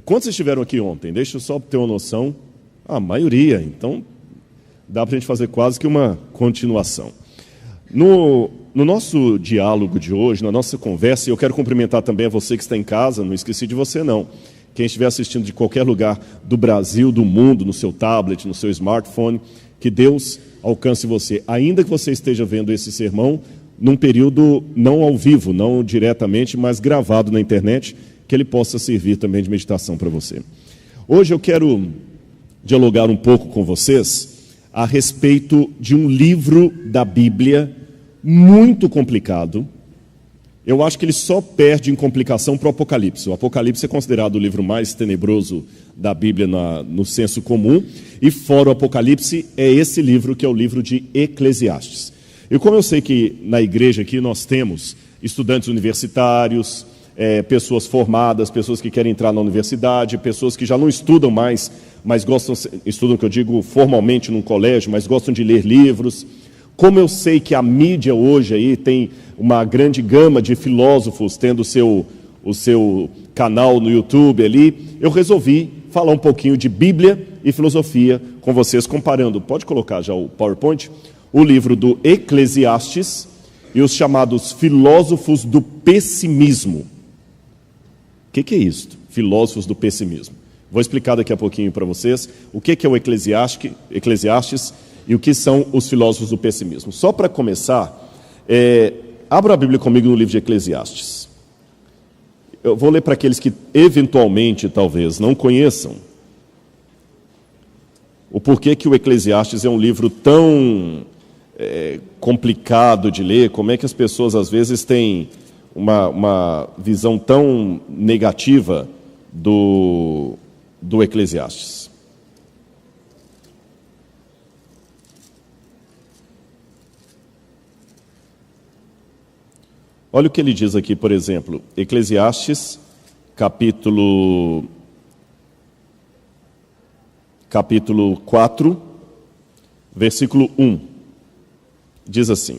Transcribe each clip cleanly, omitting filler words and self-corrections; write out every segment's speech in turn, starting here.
Quantos estiveram aqui ontem? Deixa eu só ter uma noção. A maioria. Então, dá para a gente fazer quase que uma continuação. No nosso diálogo de hoje, na nossa conversa, e eu quero cumprimentar também a você que está em casa, não esqueci de você não. Quem estiver assistindo de qualquer lugar do Brasil, do mundo, no seu tablet, no seu smartphone, que Deus alcance você. Ainda que você esteja vendo esse sermão num período não ao vivo, não diretamente, mas gravado na internet, que ele possa servir também de meditação para você. Hoje eu quero dialogar um pouco com vocês a respeito de um livro da Bíblia muito complicado. Eu acho que ele só perde em complicação para o Apocalipse. O Apocalipse é considerado o livro mais tenebroso da Bíblia no senso comum, e fora o Apocalipse é esse livro que é o livro de Eclesiastes. E como eu sei que na igreja aqui nós temos estudantes universitários, pessoas formadas, pessoas que querem entrar na universidade, pessoas que já não estudam mais, mas estudam, que eu digo, formalmente num colégio, mas gostam de ler livros. Como eu sei que a mídia hoje aí tem uma grande gama de filósofos tendo o seu canal no YouTube ali, eu resolvi falar um pouquinho de Bíblia e filosofia com vocês, comparando, pode colocar já o PowerPoint, o livro do Eclesiastes e os chamados filósofos do pessimismo. O que é isso? Filósofos do pessimismo. Vou explicar daqui a pouquinho para vocês o que é o Eclesiastes e o que são os filósofos do pessimismo. Só para começar, abra a Bíblia comigo no livro de Eclesiastes. Eu vou ler para aqueles que eventualmente, talvez, não conheçam o porquê que o Eclesiastes é um livro tão complicado de ler, como é que as pessoas às vezes têm uma visão tão negativa do Eclesiastes. Olha o que ele diz aqui, por exemplo, Eclesiastes, capítulo 4, versículo 1. Diz assim: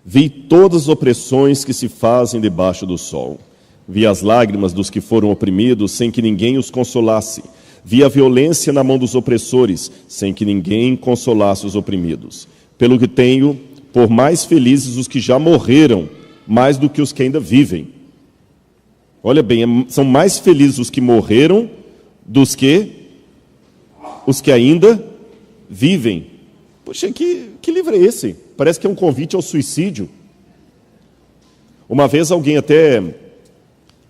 Vi todas as opressões que se fazem debaixo do sol. Vi as lágrimas dos que foram oprimidos, sem que ninguém os consolasse. Vi a violência na mão dos opressores, sem que ninguém consolasse os oprimidos. Pelo que tenho por mais felizes os que já morreram, mais do que os que ainda vivem. Olha bem, são mais felizes os que morreram dos que os que ainda vivem. Poxa, que livro é esse? Parece que é um convite ao suicídio. Uma vez alguém até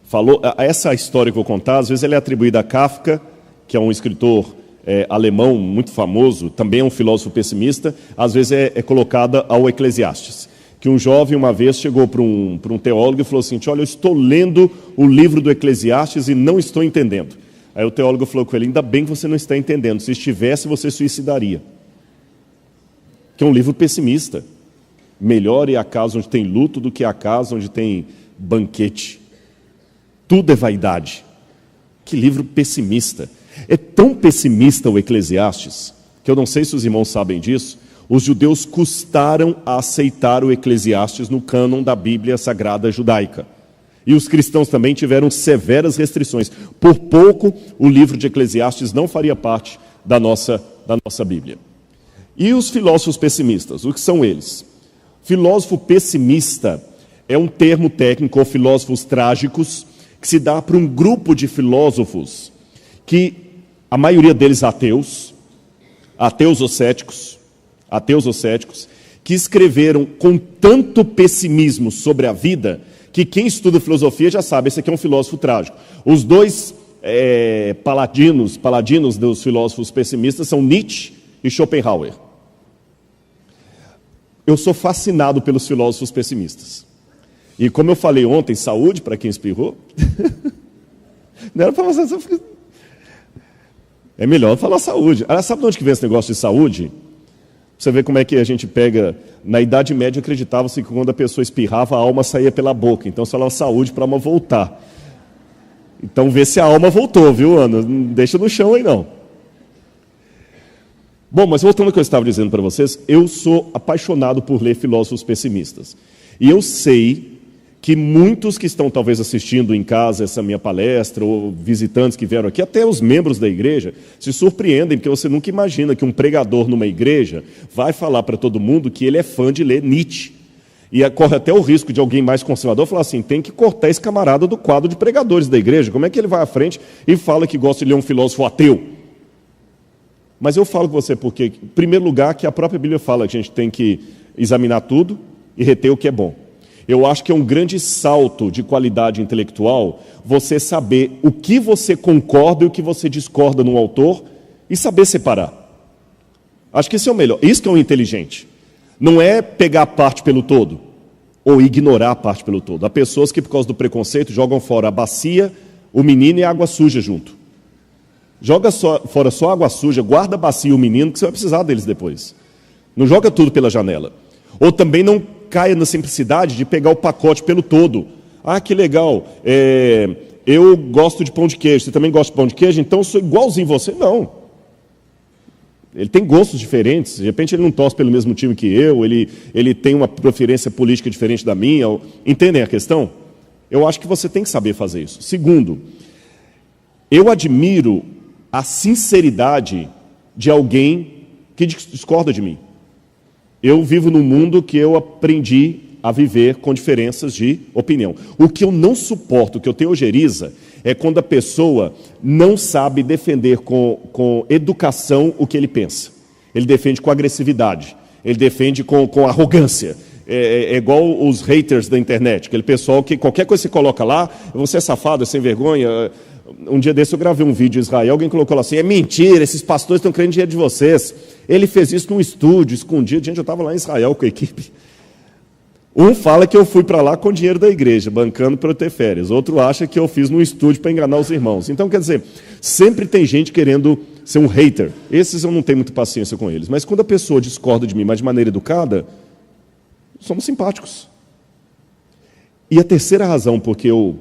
falou, essa história que eu vou contar, às vezes ela é atribuída a Kafka, que é um escritor alemão muito famoso, também é um filósofo pessimista, às vezes é colocada ao Eclesiastes. Que um jovem uma vez chegou para um teólogo e falou assim: olha, eu estou lendo o livro do Eclesiastes e não estou entendendo. Aí o teólogo falou com ele: ainda bem que você não está entendendo, se estivesse você suicidaria. Que é um livro pessimista. Melhor é a casa onde tem luto do que a casa onde tem banquete. Tudo é vaidade. Que livro pessimista. É tão pessimista o Eclesiastes, que eu não sei se os irmãos sabem disso, os judeus custaram a aceitar o Eclesiastes no cânon da Bíblia Sagrada Judaica. E os cristãos também tiveram severas restrições. Por pouco, o livro de Eclesiastes não faria parte da nossa Bíblia. E os filósofos pessimistas, o que são eles? Filósofo pessimista é um termo técnico, ou filósofos trágicos, que se dá para um grupo de filósofos que, a maioria deles ateus ou céticos, que escreveram com tanto pessimismo sobre a vida, que quem estuda filosofia já sabe, esse aqui é um filósofo trágico. Os dois paladinos dos filósofos pessimistas são Nietzsche e Schopenhauer. Eu sou fascinado pelos filósofos pessimistas. E como eu falei ontem, saúde para quem espirrou. Não era para você. É melhor falar saúde. Sabe de onde que vem esse negócio de saúde? Você vê como é que a gente pega. Na Idade Média acreditava-se que quando a pessoa espirrava, a alma saía pela boca. Então, se ela saúde para a alma voltar. Então, vê se a alma voltou, viu, Ana? Não deixa no chão aí, não. Bom, mas voltando ao que eu estava dizendo para vocês, eu sou apaixonado por ler filósofos pessimistas. E eu sei que muitos que estão talvez assistindo em casa essa minha palestra, ou visitantes que vieram aqui, até os membros da igreja, se surpreendem, porque você nunca imagina que um pregador numa igreja vai falar para todo mundo que ele é fã de ler Nietzsche. E corre até o risco de alguém mais conservador falar assim, tem que cortar esse camarada do quadro de pregadores da igreja. Como é que ele vai à frente e fala que gosta de ler um filósofo ateu? Mas eu falo com você porque, em primeiro lugar, que a própria Bíblia fala que a gente tem que examinar tudo e reter o que é bom. Eu acho que é um grande salto de qualidade intelectual você saber o que você concorda e o que você discorda no autor e saber separar. Acho que isso é o melhor. Isso que é o inteligente. Não é pegar a parte pelo todo ou ignorar a parte pelo todo. Há pessoas que, por causa do preconceito, jogam fora a bacia, o menino e a água suja junto. Joga fora só a água suja, guarda a bacia e o menino, que você vai precisar deles depois. Não joga tudo pela janela. Ou também não caia na simplicidade de pegar o pacote pelo todo. Ah, que legal, eu gosto de pão de queijo, você também gosta de pão de queijo, então eu sou igualzinho você. Não. Ele tem gostos diferentes, de repente ele não torce pelo mesmo time que eu, ele tem uma preferência política diferente da minha. Entendem a questão? Eu acho que você tem que saber fazer isso. Segundo, eu admiro a sinceridade de alguém que discorda de mim. Eu vivo num mundo que eu aprendi a viver com diferenças de opinião. O que eu não suporto, o que eu tenho ojeriza, é quando a pessoa não sabe defender com educação o que ele pensa. Ele defende com agressividade, ele defende com arrogância. É igual os haters da internet, aquele pessoal que qualquer coisa que você coloca lá, você é safado, é sem vergonha. Um dia desse eu gravei um vídeo em Israel, alguém colocou lá assim, é mentira, esses pastores estão querendo dinheiro de vocês. Ele fez isso num estúdio, escondido. Gente, eu estava lá em Israel com a equipe. Um fala que eu fui para lá com o dinheiro da igreja, bancando para eu ter férias. Outro acha que eu fiz num estúdio para enganar os irmãos. Então, quer dizer, sempre tem gente querendo ser um hater. Esses eu não tenho muita paciência com eles. Mas quando a pessoa discorda de mim, mas de maneira educada, somos simpáticos. E a terceira razão porque eu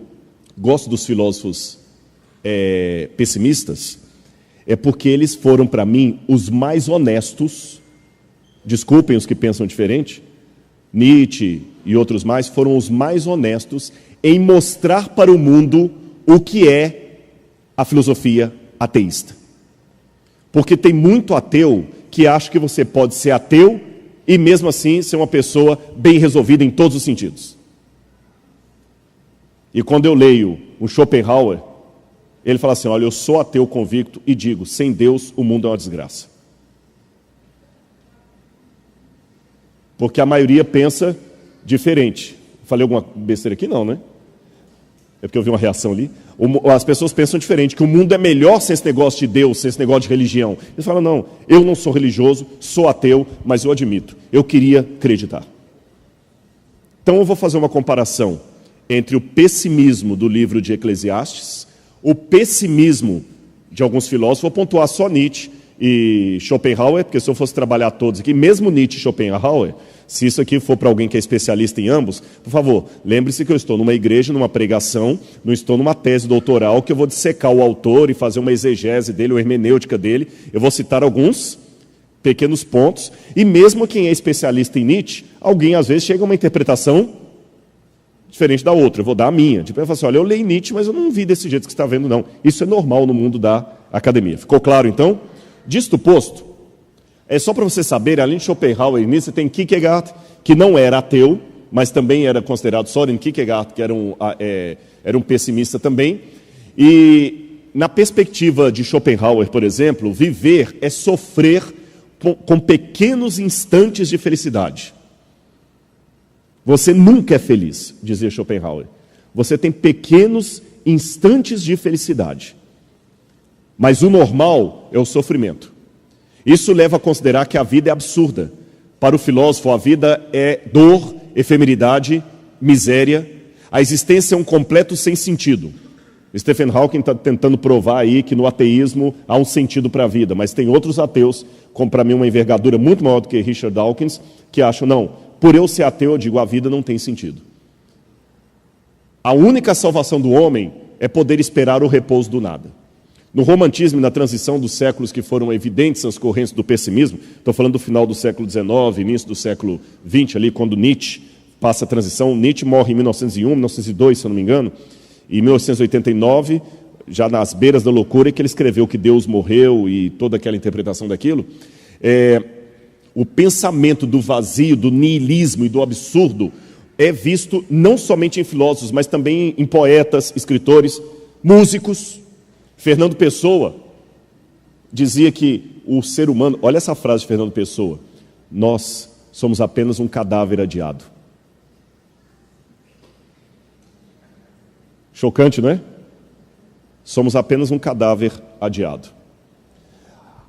gosto dos filósofos pessimistas é porque eles foram, para mim, os mais honestos. Desculpem os que pensam diferente. Nietzsche e outros mais foram os mais honestos em mostrar para o mundo o que é a filosofia ateísta. Porque tem muito ateu que acha que você pode ser ateu e mesmo assim ser uma pessoa bem resolvida em todos os sentidos. E quando eu leio o Schopenhauer, ele fala assim, olha, eu sou ateu convicto e digo, sem Deus o mundo é uma desgraça. Porque a maioria pensa diferente. Falei alguma besteira aqui? Não, né? É porque eu vi uma reação ali. As pessoas pensam diferente, que o mundo é melhor sem esse negócio de Deus, sem esse negócio de religião. Eles falam, não, eu não sou religioso, sou ateu, mas eu admito, eu queria acreditar. Então eu vou fazer uma comparação entre o pessimismo do livro de Eclesiastes, o pessimismo de alguns filósofos, vou pontuar só Nietzsche e Schopenhauer, porque se eu fosse trabalhar todos aqui, mesmo Nietzsche e Schopenhauer, se isso aqui for para alguém que é especialista em ambos, por favor, lembre-se que eu estou numa igreja, numa pregação, não estou numa tese doutoral, que eu vou dissecar o autor e fazer uma exegese dele, uma hermenêutica dele, eu vou citar alguns pequenos pontos, e mesmo quem é especialista em Nietzsche, alguém às vezes chega a uma interpretação diferente da outra, eu vou dar a minha. Tipo, eu falo assim, olha, eu leio Nietzsche, mas eu não vi desse jeito que você está vendo, não. Isso é normal no mundo da academia. Ficou claro, então? Disto posto, é só para você saber, além de Schopenhauer e Nietzsche, você tem Kierkegaard, que não era ateu, mas também era considerado Søren Kierkegaard, que era um pessimista também. E na perspectiva de Schopenhauer, por exemplo, viver é sofrer com pequenos instantes de felicidade. Você nunca é feliz, dizia Schopenhauer. Você tem pequenos instantes de felicidade. Mas o normal é o sofrimento. Isso leva a considerar que a vida é absurda. Para o filósofo, a vida é dor, efemeridade, miséria. A existência é um completo sem sentido. Stephen Hawking está tentando provar aí que no ateísmo há um sentido para a vida, mas tem outros ateus, como para mim uma envergadura muito maior do que Richard Dawkins, que acham, não, por eu ser ateu, eu digo, a vida não tem sentido. A única salvação do homem é poder esperar o repouso do nada. No romantismo e na transição dos séculos que foram evidentes as correntes do pessimismo, estou falando do final do século XIX, início do século XX, ali, quando Nietzsche passa a transição. Nietzsche morre em 1901, 1902, se eu não me engano, e em 1989, já nas beiras da loucura, é que ele escreveu que Deus morreu e toda aquela interpretação daquilo. O pensamento do vazio, do niilismo e do absurdo é visto não somente em filósofos, mas também em poetas, escritores, músicos. Fernando Pessoa dizia que o ser humano, olha essa frase de Fernando Pessoa: nós somos apenas um cadáver adiado. Chocante, não é? Somos apenas um cadáver adiado.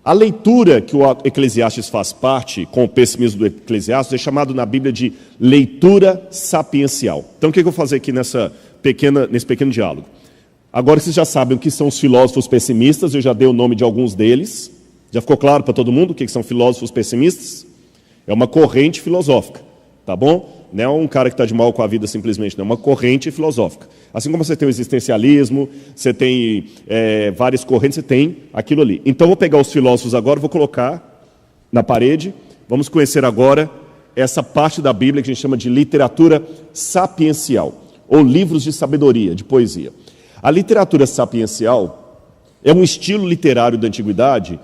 A leitura que o Eclesiastes faz parte, com o pessimismo do Eclesiastes, é chamado na Bíblia de leitura sapiencial. Então, o que eu vou fazer aqui nesse pequeno diálogo? Agora vocês já sabem o que são os filósofos pessimistas, eu já dei o nome de alguns deles. Já ficou claro para todo mundo o que são filósofos pessimistas? É uma corrente filosófica, tá bom? Não é um cara que está de mal com a vida simplesmente, não é uma corrente filosófica. Assim como você tem o existencialismo, você tem várias correntes, você tem aquilo ali. Então, vou pegar os filósofos agora, vou colocar na parede. Vamos conhecer agora essa parte da Bíblia que a gente chama de literatura sapiencial, ou livros de sabedoria, de poesia. A literatura sapiencial é um estilo literário da antiguidade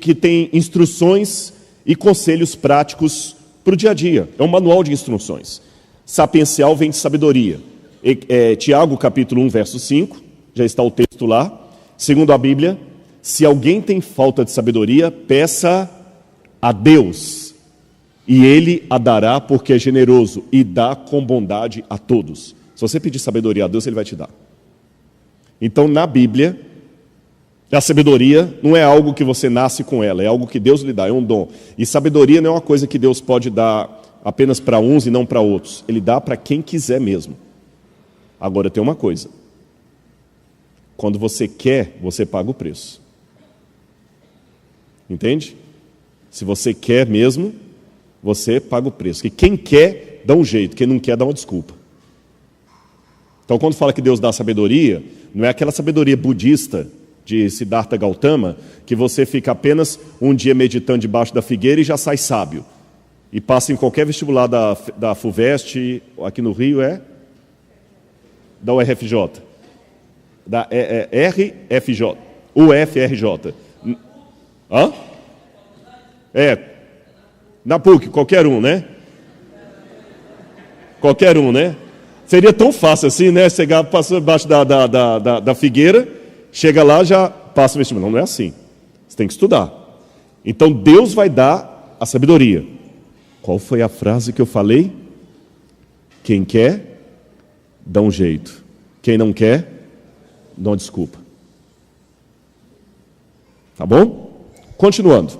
que tem instruções e conselhos práticos para o dia a dia. É um manual de instruções. Sapiencial vem de sabedoria. Tiago, capítulo 1, verso 5, já está o texto lá. Segundo a Bíblia, se alguém tem falta de sabedoria, peça a Deus, e Ele a dará, porque é generoso, e dá com bondade a todos. Se você pedir sabedoria a Deus, Ele vai te dar. Então, na Bíblia, a sabedoria não é algo que você nasce com ela, é algo que Deus lhe dá, é um dom. E sabedoria não é uma coisa que Deus pode dar apenas para uns e não para outros. Ele dá para quem quiser mesmo. Agora tem uma coisa: quando você quer, você paga o preço. Entende? Se você quer mesmo, você paga o preço. Que quem quer, dá um jeito, quem não quer, dá uma desculpa. Então, quando fala que Deus dá sabedoria, não é aquela sabedoria budista de Siddhartha Gautama, que você fica apenas um dia meditando debaixo da figueira e já sai sábio. E passa em qualquer vestibular da FUVEST, aqui no Rio da UFRJ. Da RFJ. UFRJ. Hã? Na PUC, qualquer um, né? Qualquer um, né? Seria tão fácil assim, né? Chegar, passa debaixo da figueira, chega lá, já passa o vestibular. Não é assim. Você tem que estudar. Então, Deus vai dar a sabedoria. Qual foi a frase que eu falei? Quem quer, dá um jeito. Quem não quer, dá uma desculpa. Tá bom? Continuando.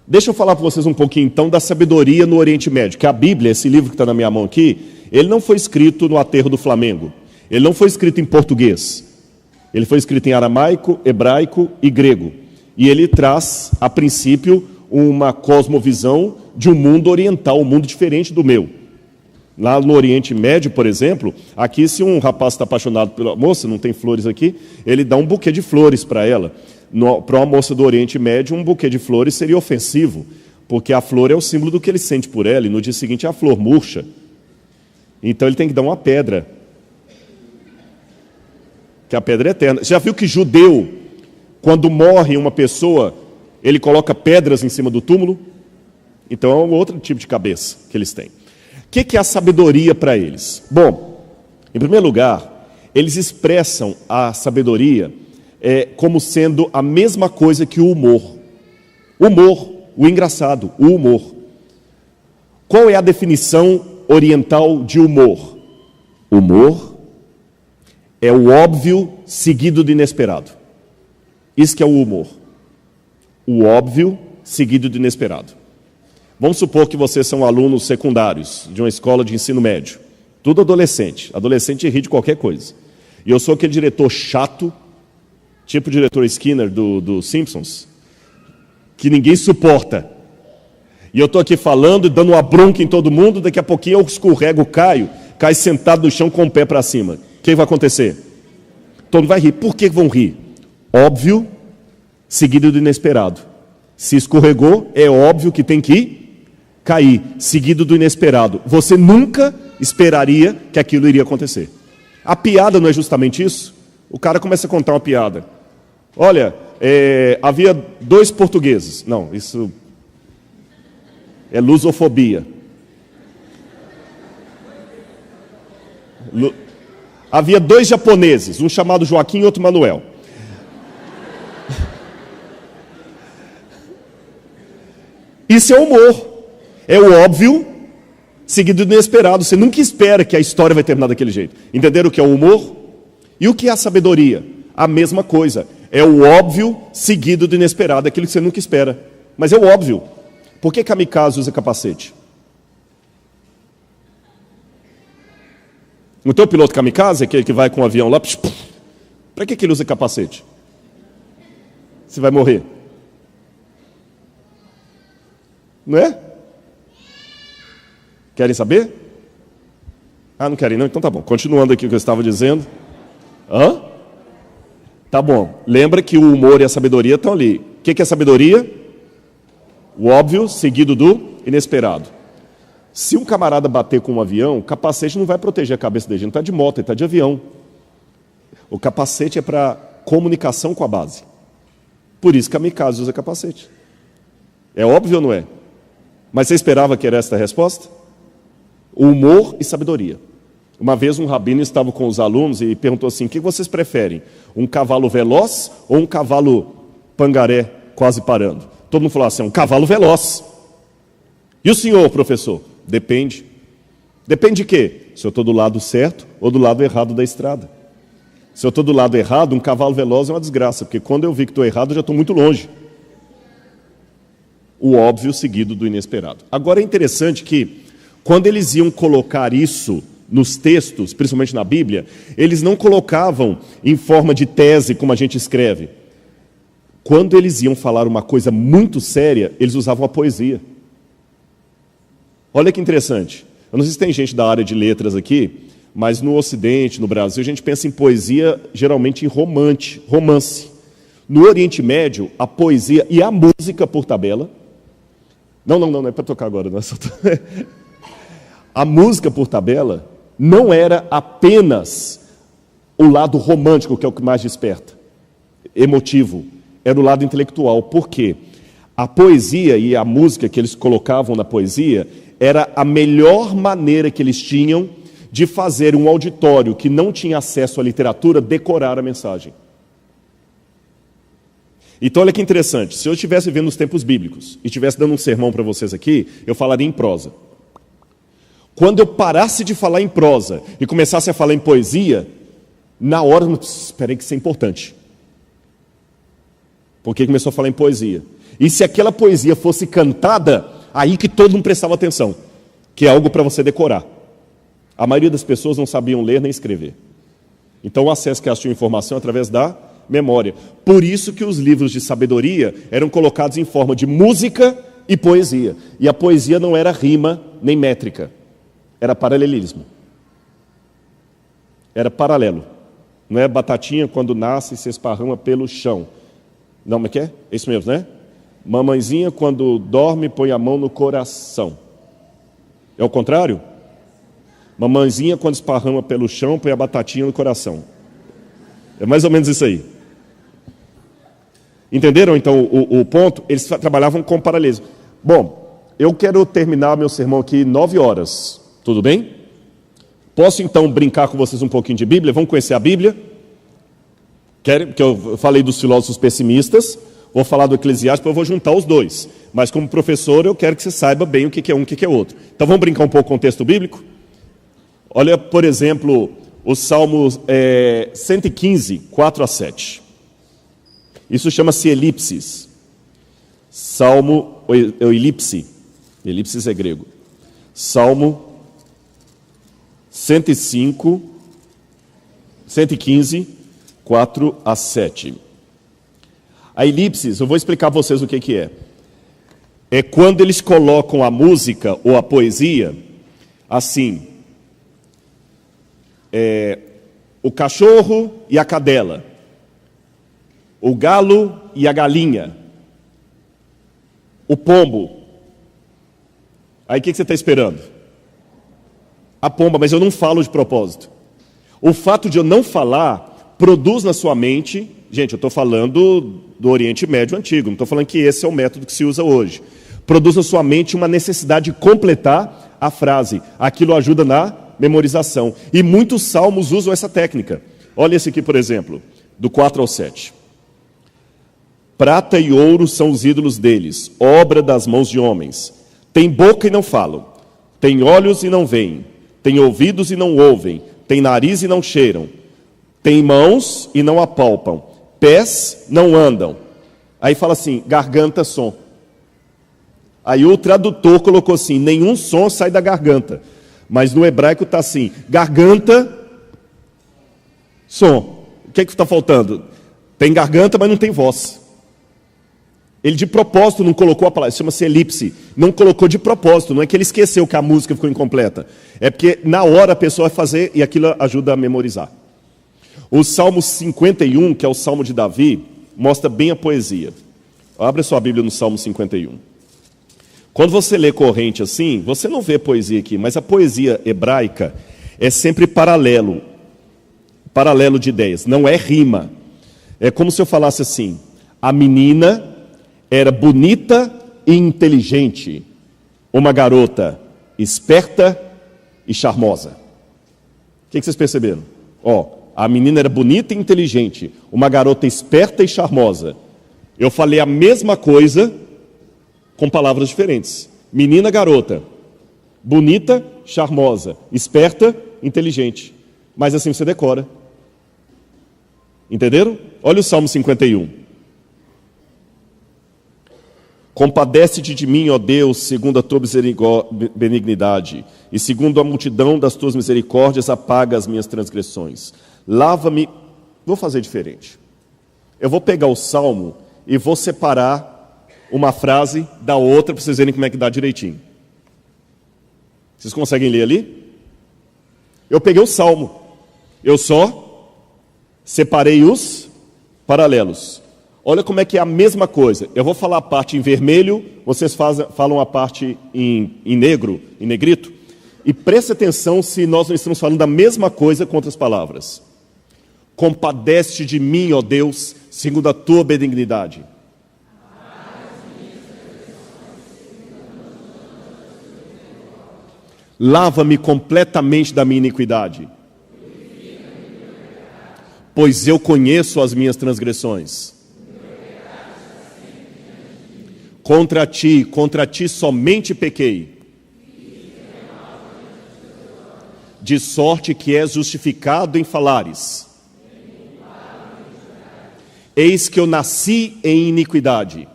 Deixa eu falar para vocês um pouquinho, então, da sabedoria no Oriente Médio. Que a Bíblia, esse livro que está na minha mão aqui, ele não foi escrito no aterro do Flamengo. Ele não foi escrito em português. Ele foi escrito em aramaico, hebraico e grego. E ele traz, a princípio, uma cosmovisão de um mundo oriental, um mundo diferente do meu. Lá no Oriente Médio, por exemplo, aqui se um rapaz está apaixonado pela moça, não tem flores aqui, ele dá um buquê de flores para ela. Para uma moça do Oriente Médio, um buquê de flores seria ofensivo, porque a flor é o símbolo do que ele sente por ela, e no dia seguinte a flor murcha. Então ele tem que dar uma pedra, que a pedra é eterna. Já viu que judeu, quando morre uma pessoa, ele coloca pedras em cima do túmulo? Então é um outro tipo de cabeça que eles têm. O que é a sabedoria para eles? Bom, em primeiro lugar, eles expressam a sabedoria como sendo a mesma coisa que o humor. Humor, o engraçado, o humor. Qual é a definição oriental de humor? Humor é o óbvio seguido do inesperado. Isso que é o humor. O óbvio seguido do inesperado. Vamos supor que vocês são alunos secundários de uma escola de ensino médio. Tudo adolescente. Adolescente ri de qualquer coisa. E eu sou aquele diretor chato, tipo o diretor Skinner do Simpsons, que ninguém suporta. E eu estou aqui falando e dando uma bronca em todo mundo, daqui a pouquinho eu escorrego, cai sentado no chão com o pé para cima. O que vai acontecer? Todo mundo vai rir. Por que vão rir? Óbvio, seguido do inesperado. Se escorregou, é óbvio que tem que cair, seguido do inesperado. Você nunca esperaria que aquilo iria acontecer. A piada não é justamente isso? O cara começa a contar uma piada. Olha, havia 2 portugueses. Não, isso é lusofobia. Havia 2 japoneses, um chamado Joaquim e outro Manuel. Isso é humor. É o óbvio seguido do inesperado. Você nunca espera que a história vai terminar daquele jeito. Entenderam o que é o humor? E o que é a sabedoria? A mesma coisa. É o óbvio seguido do inesperado, aquilo que você nunca espera. Mas é o óbvio. Por que kamikaze usa capacete? Não tem o piloto kamikaze, aquele que vai com o avião lá? Para que ele usa capacete? Você vai morrer. Não é? Querem saber? Ah, não querem não? Então tá bom. Continuando aqui o que eu estava dizendo. Hã? Tá bom. Lembra que o humor e a sabedoria estão ali. O que é sabedoria? O óbvio seguido do inesperado. Se um camarada bater com um avião, o capacete não vai proteger a cabeça dele. Ele não está de moto, ele está de avião. O capacete é para comunicação com a base. Por isso que kamikaze usa capacete. É óbvio ou não é? Mas você esperava que era esta a resposta? O humor e sabedoria. Uma vez um rabino estava com os alunos e perguntou assim: o que vocês preferem? Um cavalo veloz ou um cavalo pangaré quase parando? Todo mundo falou assim: um cavalo veloz. E o senhor, professor? Depende. Depende de quê? Se eu estou do lado certo ou do lado errado da estrada. Se eu estou do lado errado, um cavalo veloz é uma desgraça, porque quando eu vi que estou errado, eu já estou muito longe. O óbvio seguido do inesperado. Agora é interessante que, quando eles iam colocar isso nos textos, principalmente na Bíblia, eles não colocavam em forma de tese, como a gente escreve. Quando eles iam falar uma coisa muito séria, eles usavam a poesia. Olha que interessante. Eu não sei se tem gente da área de letras aqui, mas no Ocidente, no Brasil, a gente pensa em poesia geralmente em romance. No Oriente Médio, a poesia e a música por tabela... Não é para tocar agora. Não é só... A música por tabela não era apenas o lado romântico, que é o que mais desperta, emotivo, era o lado intelectual. Por quê? A poesia e a música que eles colocavam na poesia era a melhor maneira que eles tinham de fazer um auditório que não tinha acesso à literatura decorar a mensagem. Então olha que interessante, se eu estivesse vendo os tempos bíblicos e estivesse dando um sermão para vocês aqui, eu falaria em prosa. Quando eu parasse de falar em prosa e começasse a falar em poesia, na hora, espera aí que isso é importante. Porque começou a falar em poesia. E se aquela poesia fosse cantada, aí que todo mundo prestava atenção, que é algo para você decorar. A maioria das pessoas não sabiam ler nem escrever. Então o acesso que elas tinham informação através da memória. Por isso que os livros de sabedoria eram colocados em forma de música e poesia. E a poesia não era rima nem métrica. Era paralelismo. Era paralelo. Não é batatinha quando nasce e se esparrama pelo chão. Não, mas que é? É isso mesmo, né? Mamãezinha quando dorme põe a mão no coração. É o contrário? Mamãezinha quando esparrama pelo chão põe a batatinha no coração. É mais ou menos isso aí. Entenderam então o ponto? Eles trabalhavam com paralelismo. Bom, eu quero terminar meu sermão aqui 9 horas. Tudo bem? Posso então brincar com vocês um pouquinho de Bíblia? Vamos conhecer a Bíblia? Querem? Porque eu falei dos filósofos pessimistas, vou falar do Eclesiástico, eu vou juntar os dois. Mas como professor eu quero que você saiba bem o que é um e o que é outro. Então vamos brincar um pouco com o texto bíblico? Olha, por exemplo, o Salmo 115, 4 a 7. Isso chama-se elipsis. Salmo, ou elipse. Elipsis é grego. Salmo 115, 4 a 7. A elipsis, eu vou explicar para vocês o que é. É quando eles colocam a música ou a poesia assim. O cachorro e a cadela. O galo e a galinha. O pombo. Aí o que você está esperando? A pomba, mas eu não falo de propósito. O fato de eu não falar produz na sua mente, gente, eu estou falando do Oriente Médio Antigo, não estou falando que esse é o método que se usa hoje. Produz na sua mente uma necessidade de completar a frase. Aquilo ajuda na memorização. E muitos salmos usam essa técnica. Olha esse aqui, por exemplo, do 4 ao 7. Prata e ouro são os ídolos deles, obra das mãos de homens. Tem boca e não falam, tem olhos e não veem, tem ouvidos e não ouvem, tem nariz e não cheiram, tem mãos e não apalpam, pés não andam. Aí fala assim, garganta, som. Aí o tradutor colocou assim, nenhum som sai da garganta. Mas no hebraico está assim, garganta, som. O que está faltando? Tem garganta, mas não tem voz. Ele de propósito não colocou a palavra, chama-se elipse, não colocou de propósito, não é que ele esqueceu que a música ficou incompleta, é porque na hora a pessoa vai fazer e aquilo ajuda a memorizar. O Salmo 51, que é o Salmo de Davi, mostra bem a poesia. Abre a sua Bíblia no Salmo 51. Quando você lê corrente assim, você não vê poesia aqui, mas a poesia hebraica é sempre paralelo de ideias, não é rima. É como se eu falasse assim, a menina era bonita e inteligente, uma garota esperta e charmosa. O que vocês perceberam? A menina era bonita e inteligente, uma garota esperta e charmosa. Eu falei a mesma coisa com palavras diferentes. Menina, garota, bonita, charmosa, esperta, inteligente. Mas assim você decora. Entenderam? Olha o Salmo 51. Compadece-te de mim, ó Deus, segundo a tua benignidade, e segundo a multidão das tuas misericórdias, apaga as minhas transgressões. Lava-me. Vou fazer diferente. Eu vou pegar o Salmo e vou separar uma frase da outra para vocês verem como é que dá direitinho. Vocês conseguem ler ali? Eu peguei o Salmo. Eu só separei os paralelos. Olha como é que é a mesma coisa. Eu vou falar a parte em vermelho, vocês falam a parte em negro, em negrito. E preste atenção se nós não estamos falando da mesma coisa com outras palavras. Compadece de mim, ó Deus, segundo a tua benignidade. Lava-me completamente da minha iniquidade, pois eu conheço as minhas transgressões. Contra ti somente pequei, de sorte que és justificado em falares. Eis que eu nasci em iniquidade.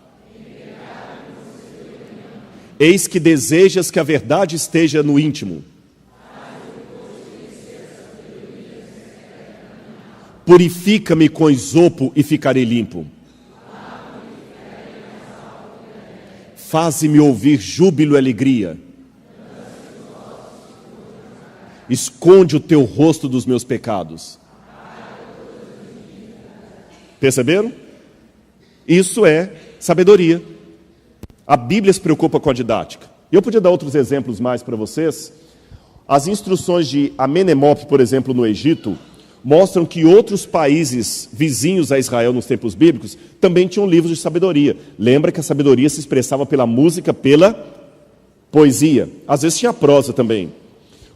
Eis que desejas que a verdade esteja no íntimo. Purifica-me com esopo e ficarei limpo. Faze-me ouvir júbilo e alegria. Esconde o teu rosto dos meus pecados. Perceberam? Isso é sabedoria. A Bíblia se preocupa com a didática. Eu podia dar outros exemplos mais para vocês. As instruções de Amenemope, por exemplo, no Egito, mostram que outros países vizinhos a Israel nos tempos bíblicos também tinham livros de sabedoria. Lembra que a sabedoria se expressava pela música, pela poesia. Às vezes tinha prosa também.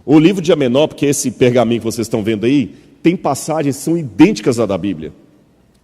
O livro de Amenemope, que é esse pergaminho que vocês estão vendo aí, tem passagens que são idênticas à da Bíblia.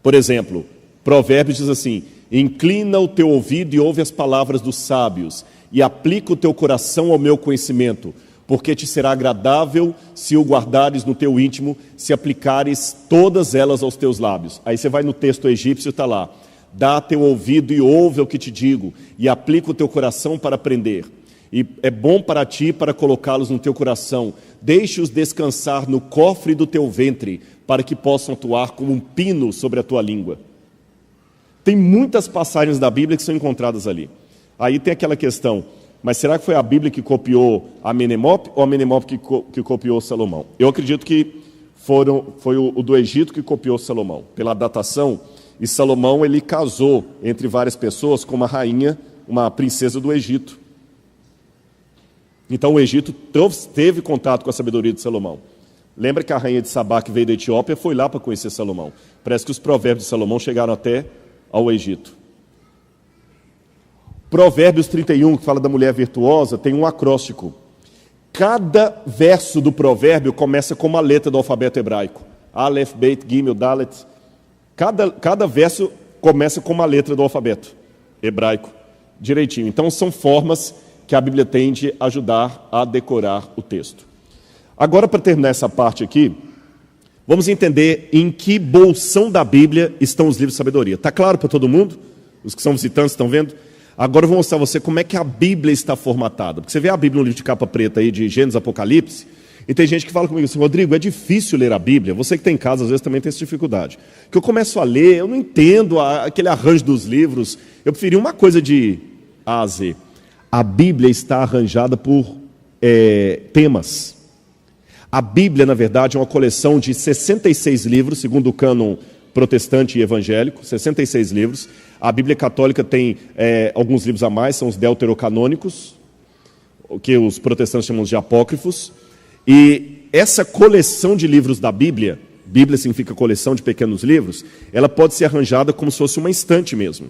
Por exemplo, Provérbios diz assim: inclina o teu ouvido e ouve as palavras dos sábios, e aplica o teu coração ao meu conhecimento, porque te será agradável se o guardares no teu íntimo, se aplicares todas elas aos teus lábios. Aí você vai no texto egípcio, está lá: dá teu ouvido e ouve o que te digo, e aplica o teu coração para aprender. E é bom para ti para colocá-los no teu coração. Deixe-os descansar no cofre do teu ventre, para que possam atuar como um pino sobre a tua língua. Tem muitas passagens da Bíblia que são encontradas ali. Aí tem aquela questão: mas será que foi a Bíblia que copiou Amenemope ou Amenemope que copiou Salomão? Eu acredito que foi o do Egito que copiou Salomão, pela datação. E Salomão, ele casou entre várias pessoas com uma rainha, uma princesa do Egito. Então o Egito teve contato com a sabedoria de Salomão. Lembra que a rainha de Sabá, que veio da Etiópia, foi lá para conhecer Salomão. Parece que os provérbios de Salomão chegaram até ao Egito. Provérbios 31, que fala da mulher virtuosa, tem um acróstico. Cada verso do provérbio começa com uma letra do alfabeto hebraico. Aleph, Beit, Gimel, Dalet. Cada verso começa com uma letra do alfabeto hebraico, direitinho. Então são formas que a Bíblia tem de ajudar a decorar o texto. Agora, para terminar essa parte aqui, vamos entender em que bolsão da Bíblia estão os livros de sabedoria. Está claro para todo mundo? Os que são visitantes estão vendo? Agora eu vou mostrar a você como é que a Bíblia está formatada. Porque você vê a Bíblia no livro de capa preta aí, de Gênesis, Apocalipse, e tem gente que fala comigo assim, Rodrigo, é difícil ler a Bíblia. Você que está em casa, às vezes, também tem essa dificuldade. Que eu começo a ler, eu não entendo aquele arranjo dos livros. Eu preferi uma coisa de A a Z. A Bíblia está arranjada por temas. A Bíblia, na verdade, é uma coleção de 66 livros, segundo o cânon protestante e evangélico, 66 livros. A Bíblia católica tem alguns livros a mais, são os deuterocanônicos, o que os protestantes chamam de apócrifos. E essa coleção de livros da Bíblia, Bíblia significa coleção de pequenos livros, ela pode ser arranjada como se fosse uma estante mesmo.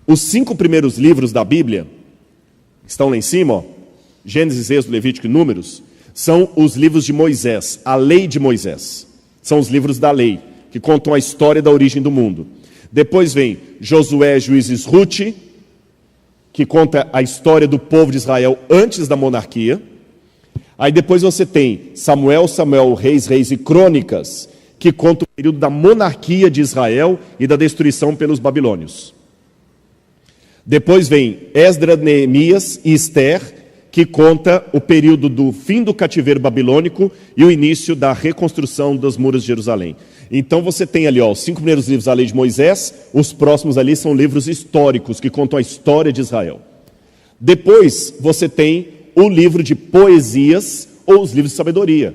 Os 5 primeiros livros da Bíblia, estão lá em cima, ó, Gênesis, Êxodo, Levítico e Números, são os livros de Moisés, a lei de Moisés. São os livros da lei, que contam a história da origem do mundo. Depois vem Josué, Juízes, Rute, que conta a história do povo de Israel antes da monarquia. Aí depois você tem Samuel, Reis e Crônicas, que conta o período da monarquia de Israel e da destruição pelos babilônios. Depois vem Esdras, Neemias e Esther, que conta o período do fim do cativeiro babilônico e o início da reconstrução dos muros de Jerusalém. Então você tem ali os 5 primeiros livros da lei de Moisés, os próximos ali são livros históricos, que contam a história de Israel. Depois você tem o livro de poesias ou os livros de sabedoria,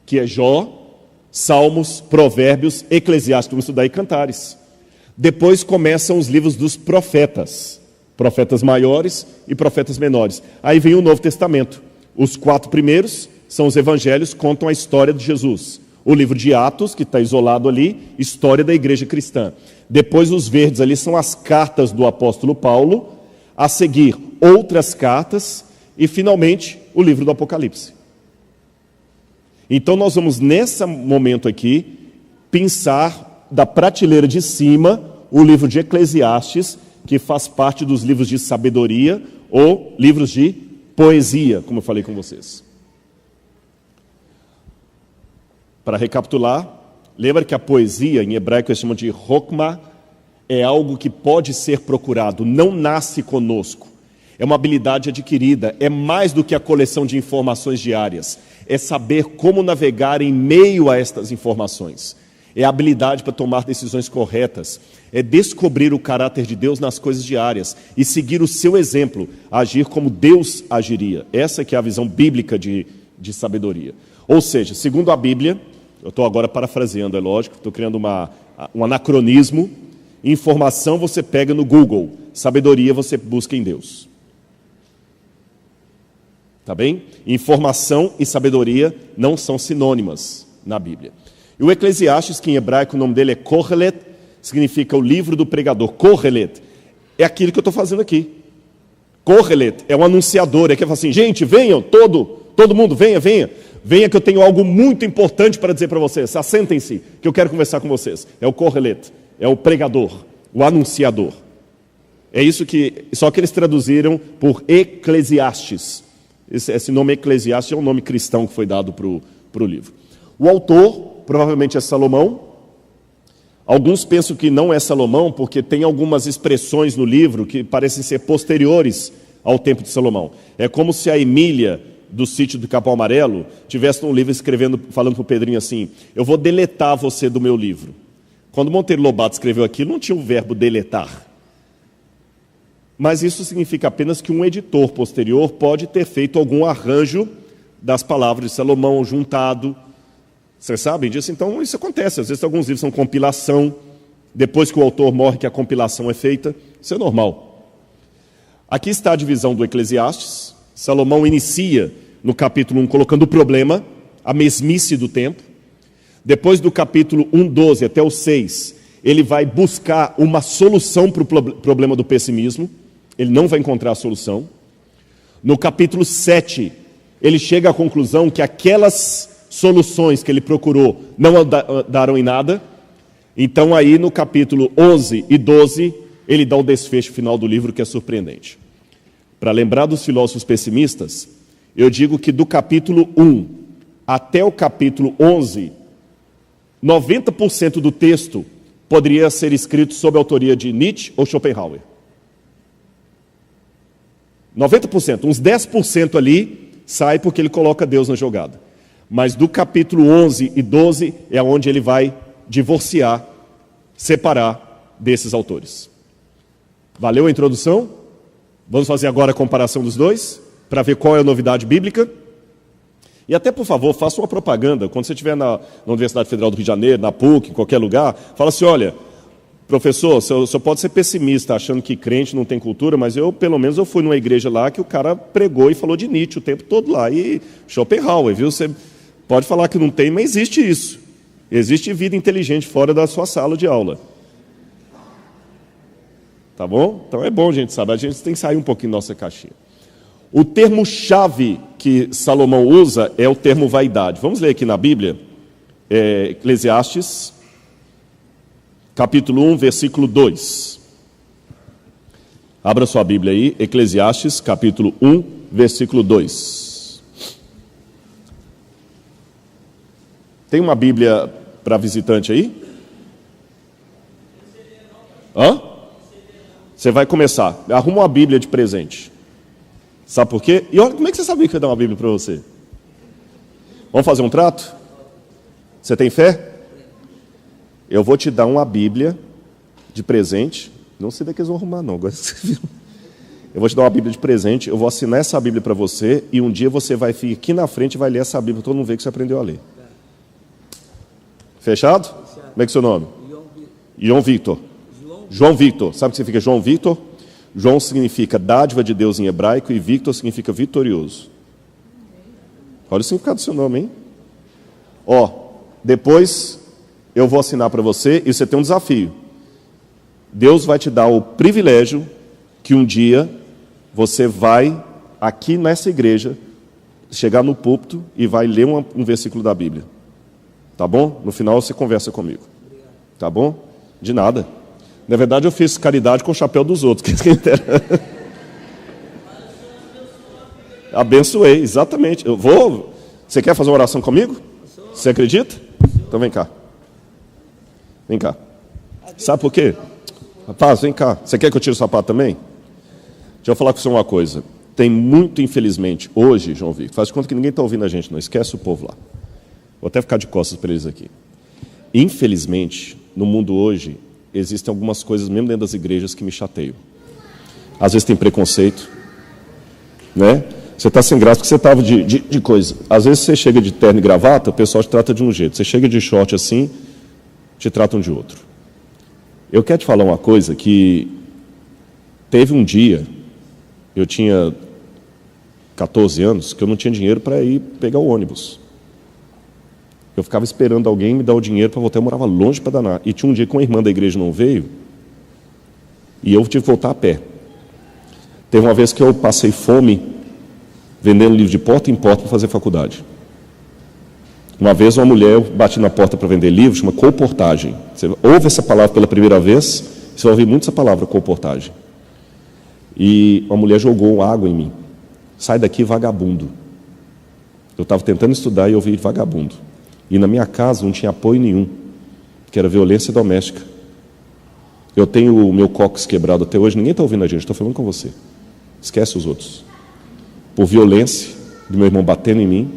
que é Jó, Salmos, Provérbios, Eclesiastes, vamos estudar aí Cantares. Depois começam os livros dos profetas, profetas maiores e profetas menores. Aí vem o Novo Testamento. Os 4 primeiros são os evangelhos, contam a história de Jesus. O livro de Atos, que está isolado ali, história da igreja cristã. Depois os verdes ali são as cartas do apóstolo Paulo, a seguir outras cartas e finalmente o livro do Apocalipse. Então nós vamos nesse momento aqui pensar da prateleira de cima o livro de Eclesiastes, que faz parte dos livros de sabedoria ou livros de poesia, como eu falei com vocês. Para recapitular, lembra que a poesia, em hebraico eles chamam de Hokmah, é algo que pode ser procurado, não nasce conosco. É uma habilidade adquirida, é mais do que a coleção de informações diárias. É saber como navegar em meio a estas informações. É a habilidade para tomar decisões corretas. É descobrir o caráter de Deus nas coisas diárias e seguir o seu exemplo, agir como Deus agiria. Essa que é a visão bíblica de sabedoria. Ou seja, segundo a Bíblia, eu estou agora parafraseando, é lógico, estou criando um anacronismo. Informação você pega no Google, sabedoria você busca em Deus. Tá bem? Informação e sabedoria não são sinônimas na Bíblia. E o Eclesiastes, que em hebraico o nome dele é Kohelet, significa o livro do pregador. Kohelet é aquilo que eu estou fazendo aqui. Kohelet é um anunciador, é que fala assim, gente, venham, todo mundo, venha que eu tenho algo muito importante para dizer para vocês, assentem-se, que eu quero conversar com vocês. É o Kohelet, é o pregador, o anunciador. É isso só que eles traduziram por Eclesiastes. Esse nome Eclesiastes é um nome cristão que foi dado para o livro. O autor, provavelmente é Salomão. Alguns pensam que não é Salomão, porque tem algumas expressões no livro que parecem ser posteriores ao tempo de Salomão. É como se a Emília, do Sítio do Capão Amarelo, tivesse um livro falando para o Pedrinho assim, eu vou deletar você do meu livro. Quando Monteiro Lobato escreveu aquilo, não tinha o verbo deletar. Mas isso significa apenas que um editor posterior pode ter feito algum arranjo das palavras de Salomão, juntado. Vocês sabem disso? Então isso acontece. Às vezes alguns livros são compilação, depois que o autor morre que a compilação é feita. Isso é normal. Aqui está a divisão do Eclesiastes, Salomão inicia no capítulo 1 colocando o problema, a mesmice do tempo. Depois do capítulo 1:12 até o 6, ele vai buscar uma solução para o problema do pessimismo. Ele não vai encontrar a solução. No capítulo 7, ele chega à conclusão que aquelas soluções que ele procurou não daram em nada. Então aí no capítulo 11 e 12, ele dá o desfecho final do livro, que é surpreendente. Para lembrar dos filósofos pessimistas, eu digo que do capítulo 1 até o capítulo 11, 90% do texto poderia ser escrito sob a autoria de Nietzsche ou Schopenhauer. 90%, uns 10% ali sai porque ele coloca Deus na jogada. Mas do capítulo 11 e 12 é onde ele vai divorciar, separar desses autores. Valeu a introdução? Vamos fazer agora a comparação dos dois, para ver qual é a novidade bíblica. E até, por favor, faça uma propaganda. Quando você estiver na Universidade Federal do Rio de Janeiro, na PUC, em qualquer lugar, fala assim, olha, professor, o senhor pode ser pessimista, achando que crente não tem cultura, mas pelo menos, eu fui numa igreja lá que o cara pregou e falou de Nietzsche o tempo todo lá. E Schopenhauer, viu? Você pode falar que não tem, mas existe isso. Existe vida inteligente fora da sua sala de aula. Tá bom? Então é bom, gente, sabe? A gente tem que sair um pouquinho da nossa caixinha. O termo-chave que Salomão usa é o termo vaidade. Vamos ler aqui na Bíblia, Eclesiastes, capítulo 1, versículo 2. Abra sua Bíblia aí, Eclesiastes, capítulo 1, versículo 2. Tem uma Bíblia para visitante aí? Hã? Você vai começar. Arruma uma Bíblia de presente. Sabe por quê? E olha, como é que você sabia que eu ia dar uma Bíblia para você? Vamos fazer um trato? Você tem fé? Eu vou te dar uma Bíblia de presente. Não sei daqui eles vão arrumar, não. Agora você viu. Eu vou te dar uma Bíblia de presente. Eu vou assinar essa Bíblia para você. E um dia você vai ficar aqui na frente e vai ler essa Bíblia para todo mundo ver que você aprendeu a ler. Fechado? Como é que é o seu nome? João Victor. João Victor. Sabe o que significa João Victor? João significa dádiva de Deus em hebraico e Victor significa vitorioso. Olha o significado do seu nome, hein? Ó, depois eu vou assinar para você e você tem um desafio. Deus vai te dar o privilégio que um dia você vai, aqui nessa igreja, chegar no púlpito e vai ler um versículo da Bíblia. Tá bom? No final você conversa comigo. Tá bom? De nada. Na verdade, eu fiz caridade com o chapéu dos outros. Abençoei, exatamente. Eu vou. Você quer fazer uma oração comigo? Você acredita? Então vem cá. Vem cá. Sabe por quê? Rapaz, vem cá. Você quer que eu tire o sapato também? Deixa eu falar com você uma coisa. Tem muito, infelizmente, hoje, João Victor, faz de conta que ninguém está ouvindo a gente, não esquece o povo lá. Vou até ficar de costas para eles aqui. Infelizmente, no mundo hoje, existem algumas coisas, mesmo dentro das igrejas, que me chateiam. Às vezes tem preconceito, né? Você está sem graça porque você estava de coisa. Às vezes você chega de terno e gravata, o pessoal te trata de um jeito. Você chega de short assim, te tratam de outro. Eu quero te falar uma coisa que teve um dia, eu tinha 14 anos, que eu não tinha dinheiro para ir pegar o ônibus. Eu ficava esperando alguém me dar o dinheiro para voltar. Eu morava longe para danar. E tinha um dia que uma irmã da igreja não veio, e eu tive que voltar a pé. Teve uma vez que eu passei fome, vendendo livro de porta em porta para fazer faculdade. Uma vez uma mulher, eu bati na porta para vender livro, chama colportagem. Você ouve essa palavra pela primeira vez, você vai ouvir muito essa palavra, colportagem. E uma mulher jogou água em mim. Sai daqui, vagabundo. Eu estava tentando estudar e eu ouvi vagabundo. E na minha casa não tinha apoio nenhum, que era violência doméstica. Eu tenho o meu cóccix quebrado até hoje, ninguém está ouvindo a gente, estou falando com você. Esquece os outros. Por violência, do meu irmão batendo em mim,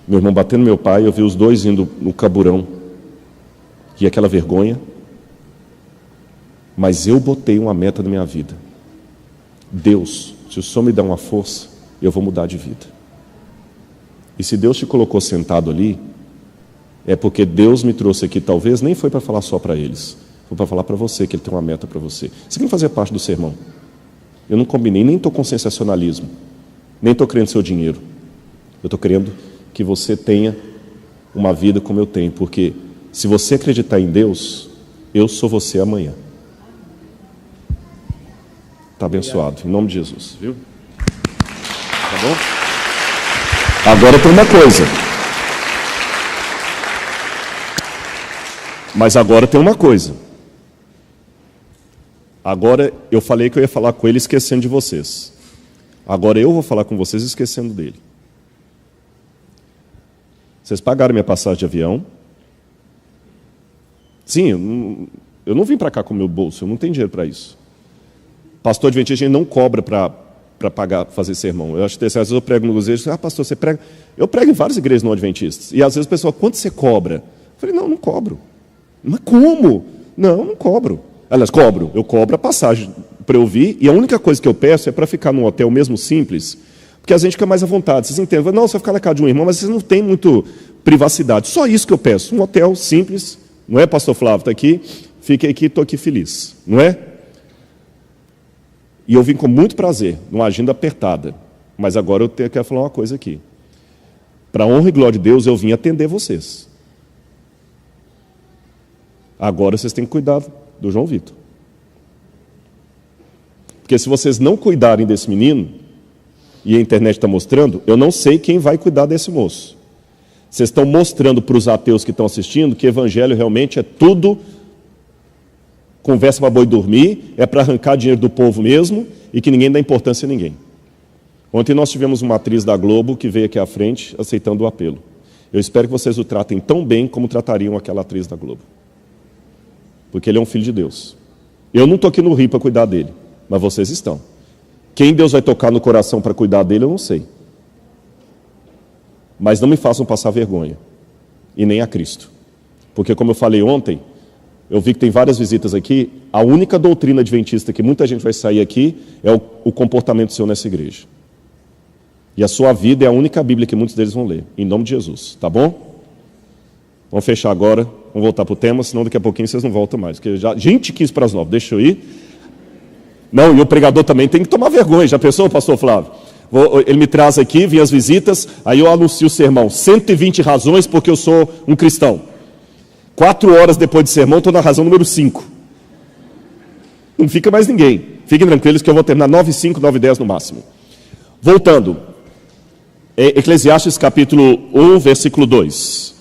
meu irmão batendo no meu pai, eu vi os dois indo no caburão. E aquela vergonha. Mas eu botei uma meta na minha vida. Deus, se o Senhor me dá uma força, eu vou mudar de vida. E se Deus te colocou sentado ali, é porque Deus me trouxe aqui, talvez nem foi para falar só para eles, foi para falar para você que Ele tem uma meta para você. Você quer fazer parte do sermão? Eu não combinei, nem estou com sensacionalismo. Nem estou querendo seu dinheiro. Eu estou querendo que você tenha uma vida como eu tenho, porque se você acreditar em Deus, eu sou você amanhã. Está abençoado, em nome de Jesus, viu? Tá bom? Agora tem uma coisa. Mas agora tem uma coisa. Agora eu falei que eu ia falar com ele esquecendo de vocês. Agora eu vou falar com vocês esquecendo dele. Vocês pagaram minha passagem de avião? Sim, eu não vim para cá com o meu bolso, eu não tenho dinheiro para isso. Pastor adventista, a gente não cobra para pagar, fazer sermão. Eu acho que às vezes eu prego no igreja, pastor, você prega? Eu prego em várias igrejas não adventistas. E às vezes o pessoal, quanto você cobra? Eu falei, não cobro. Mas como? Não cobro. Aliás, cobro. Eu cobro a passagem para eu vir, e a única coisa que eu peço é para ficar num hotel mesmo simples, porque a gente fica mais à vontade. Vocês entendem? Não, você vai ficar na casa de um irmão, mas vocês não têm muito privacidade. Só isso que eu peço. Um hotel simples, não é, pastor Flávio? Está aqui, fiquei aqui, estou aqui feliz. Não é? E eu vim com muito prazer, numa agenda apertada. Mas agora eu quero falar uma coisa aqui. Para a honra e glória de Deus, eu vim atender vocês. Agora vocês têm que cuidar do João Vitor. Porque se vocês não cuidarem desse menino, e a internet está mostrando, eu não sei quem vai cuidar desse moço. Vocês estão mostrando para os ateus que estão assistindo que evangelho realmente é tudo conversa para boi dormir, é para arrancar dinheiro do povo mesmo, e que ninguém dá importância a ninguém. Ontem nós tivemos uma atriz da Globo que veio aqui à frente aceitando o apelo. Eu espero que vocês o tratem tão bem como tratariam aquela atriz da Globo. Porque ele é um filho de Deus. Eu não estou aqui no Rio para cuidar dele, mas vocês estão. Quem Deus vai tocar no coração para cuidar dele, eu não sei. Mas não me façam passar vergonha. E nem a Cristo. Porque, como eu falei ontem, eu vi que tem várias visitas aqui, a única doutrina adventista que muita gente vai sair aqui é o comportamento seu nessa igreja. E a sua vida é a única Bíblia que muitos deles vão ler. Em nome de Jesus. Tá bom? Vamos fechar agora. Vamos voltar para o tema, senão daqui a pouquinho vocês não voltam mais. Porque já, gente, 15 para as 9. Deixa eu ir. Não, e o pregador também tem que tomar vergonha. Já pensou, pastor Flávio? Ele me traz aqui, vem as visitas, aí eu anuncio o sermão. 120 razões porque eu sou um cristão. 4 horas depois de sermão, estou na razão número 5. Não fica mais ninguém. Fiquem tranquilos que eu vou terminar 9:05, 9:10 no máximo. Voltando. Eclesiastes capítulo 1, versículo 2.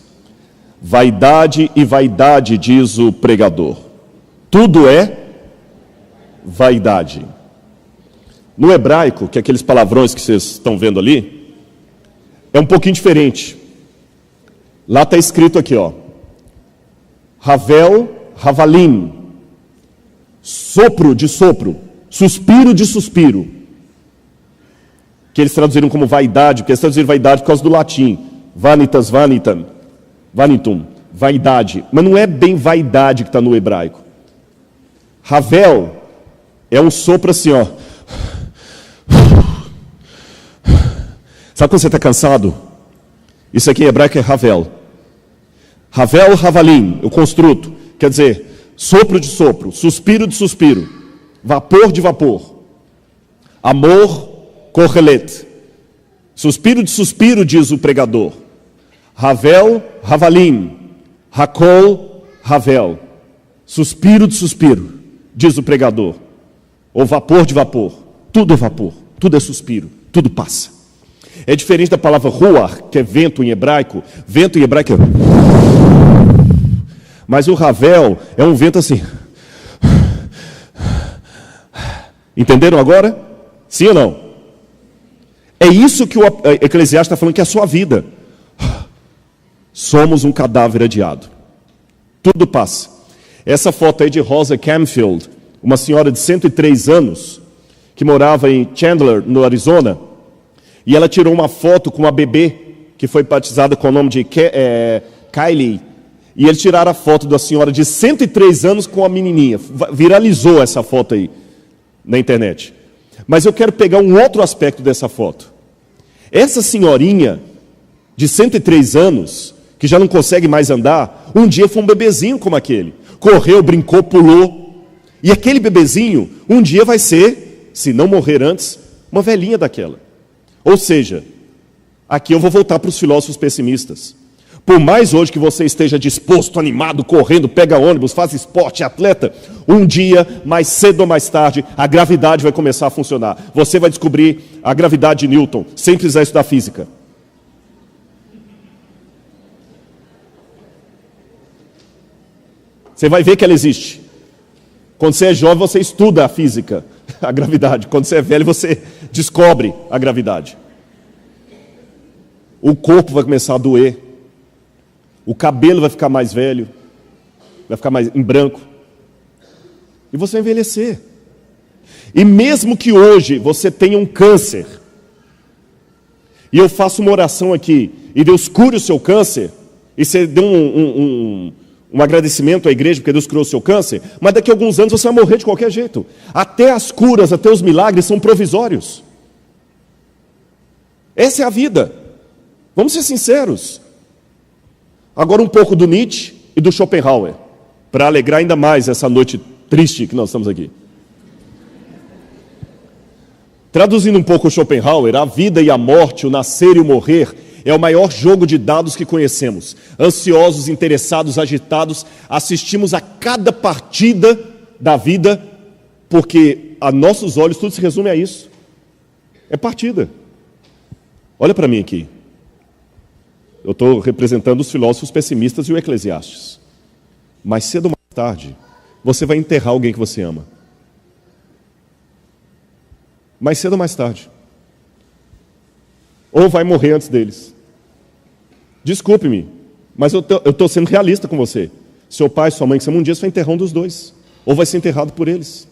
Vaidade e vaidade, diz o pregador. Tudo é vaidade. No hebraico, que é aqueles palavrões que vocês estão vendo ali, é um pouquinho diferente. Lá está escrito aqui, ó. Havel, Havalim. Sopro de sopro. Suspiro de suspiro. Que eles traduziram como vaidade, porque eles traduziram vaidade por causa do latim. Vanitas, vanitam. Vanitum. Vaidade. Mas não é bem vaidade que está no hebraico. Havel é um sopro assim, ó. Sabe quando você está cansado? Isso aqui em hebraico é Havel. Havel, Havalim, o construto. Quer dizer, sopro de sopro, suspiro de suspiro, vapor de vapor. Amor, kohelet. Suspiro de suspiro, diz o pregador. Havel, Havalim. Hakol, Havel. Suspiro de suspiro, diz o pregador. Ou vapor de vapor. Tudo é vapor, tudo é suspiro, tudo passa. É diferente da palavra ruach, que é vento em hebraico. Vento em hebraico é... Mas o Havel é um vento assim. Entenderam agora? Sim ou não? É isso que o Eclesiastes está falando que é a sua vida. Somos um cadáver adiado. Tudo passa. Essa foto aí de Rosa Camfield, uma senhora de 103 anos, que morava em Chandler, no Arizona, e ela tirou uma foto com uma bebê que foi batizada com o nome de Kylie. E eles tiraram a foto da senhora de 103 anos com a menininha. Viralizou essa foto aí na internet. Mas eu quero pegar um outro aspecto dessa foto. Essa senhorinha de 103 anos, que já não consegue mais andar, um dia foi um bebezinho como aquele. Correu, brincou, pulou. E aquele bebezinho, um dia vai ser, se não morrer antes, uma velhinha daquela. Ou seja, aqui eu vou voltar para os filósofos pessimistas. Por mais hoje que você esteja disposto, animado, correndo, pega ônibus, faz esporte, atleta, um dia, mais cedo ou mais tarde, a gravidade vai começar a funcionar. Você vai descobrir a gravidade de Newton, sem precisar estudar física. Você vai ver que ela existe. Quando você é jovem, você estuda a física, a gravidade. Quando você é velho, você descobre a gravidade. O corpo vai começar a doer. O cabelo vai ficar mais velho, vai ficar mais em branco. E você vai envelhecer. E mesmo que hoje você tenha um câncer, e eu faço uma oração aqui, e Deus cure o seu câncer, e você dê um agradecimento à igreja porque Deus curou o seu câncer, mas daqui a alguns anos você vai morrer de qualquer jeito. Até as curas, até os milagres são provisórios. Essa é a vida. Vamos ser sinceros. Agora um pouco do Nietzsche e do Schopenhauer, para alegrar ainda mais essa noite triste que nós estamos aqui. Traduzindo um pouco o Schopenhauer, a vida e a morte, o nascer e o morrer, é o maior jogo de dados que conhecemos. Ansiosos, interessados, agitados, assistimos a cada partida da vida, porque a nossos olhos tudo se resume a isso. É partida. Olha para mim aqui. Eu estou representando os filósofos pessimistas e o Eclesiastes. Mais cedo ou mais tarde, você vai enterrar alguém que você ama. Mais cedo ou mais tarde. Ou vai morrer antes deles. Desculpe-me, mas eu estou sendo realista com você. Seu pai, sua mãe, que você ama, um dia você vai enterrar um dos dois. Ou vai ser enterrado por eles.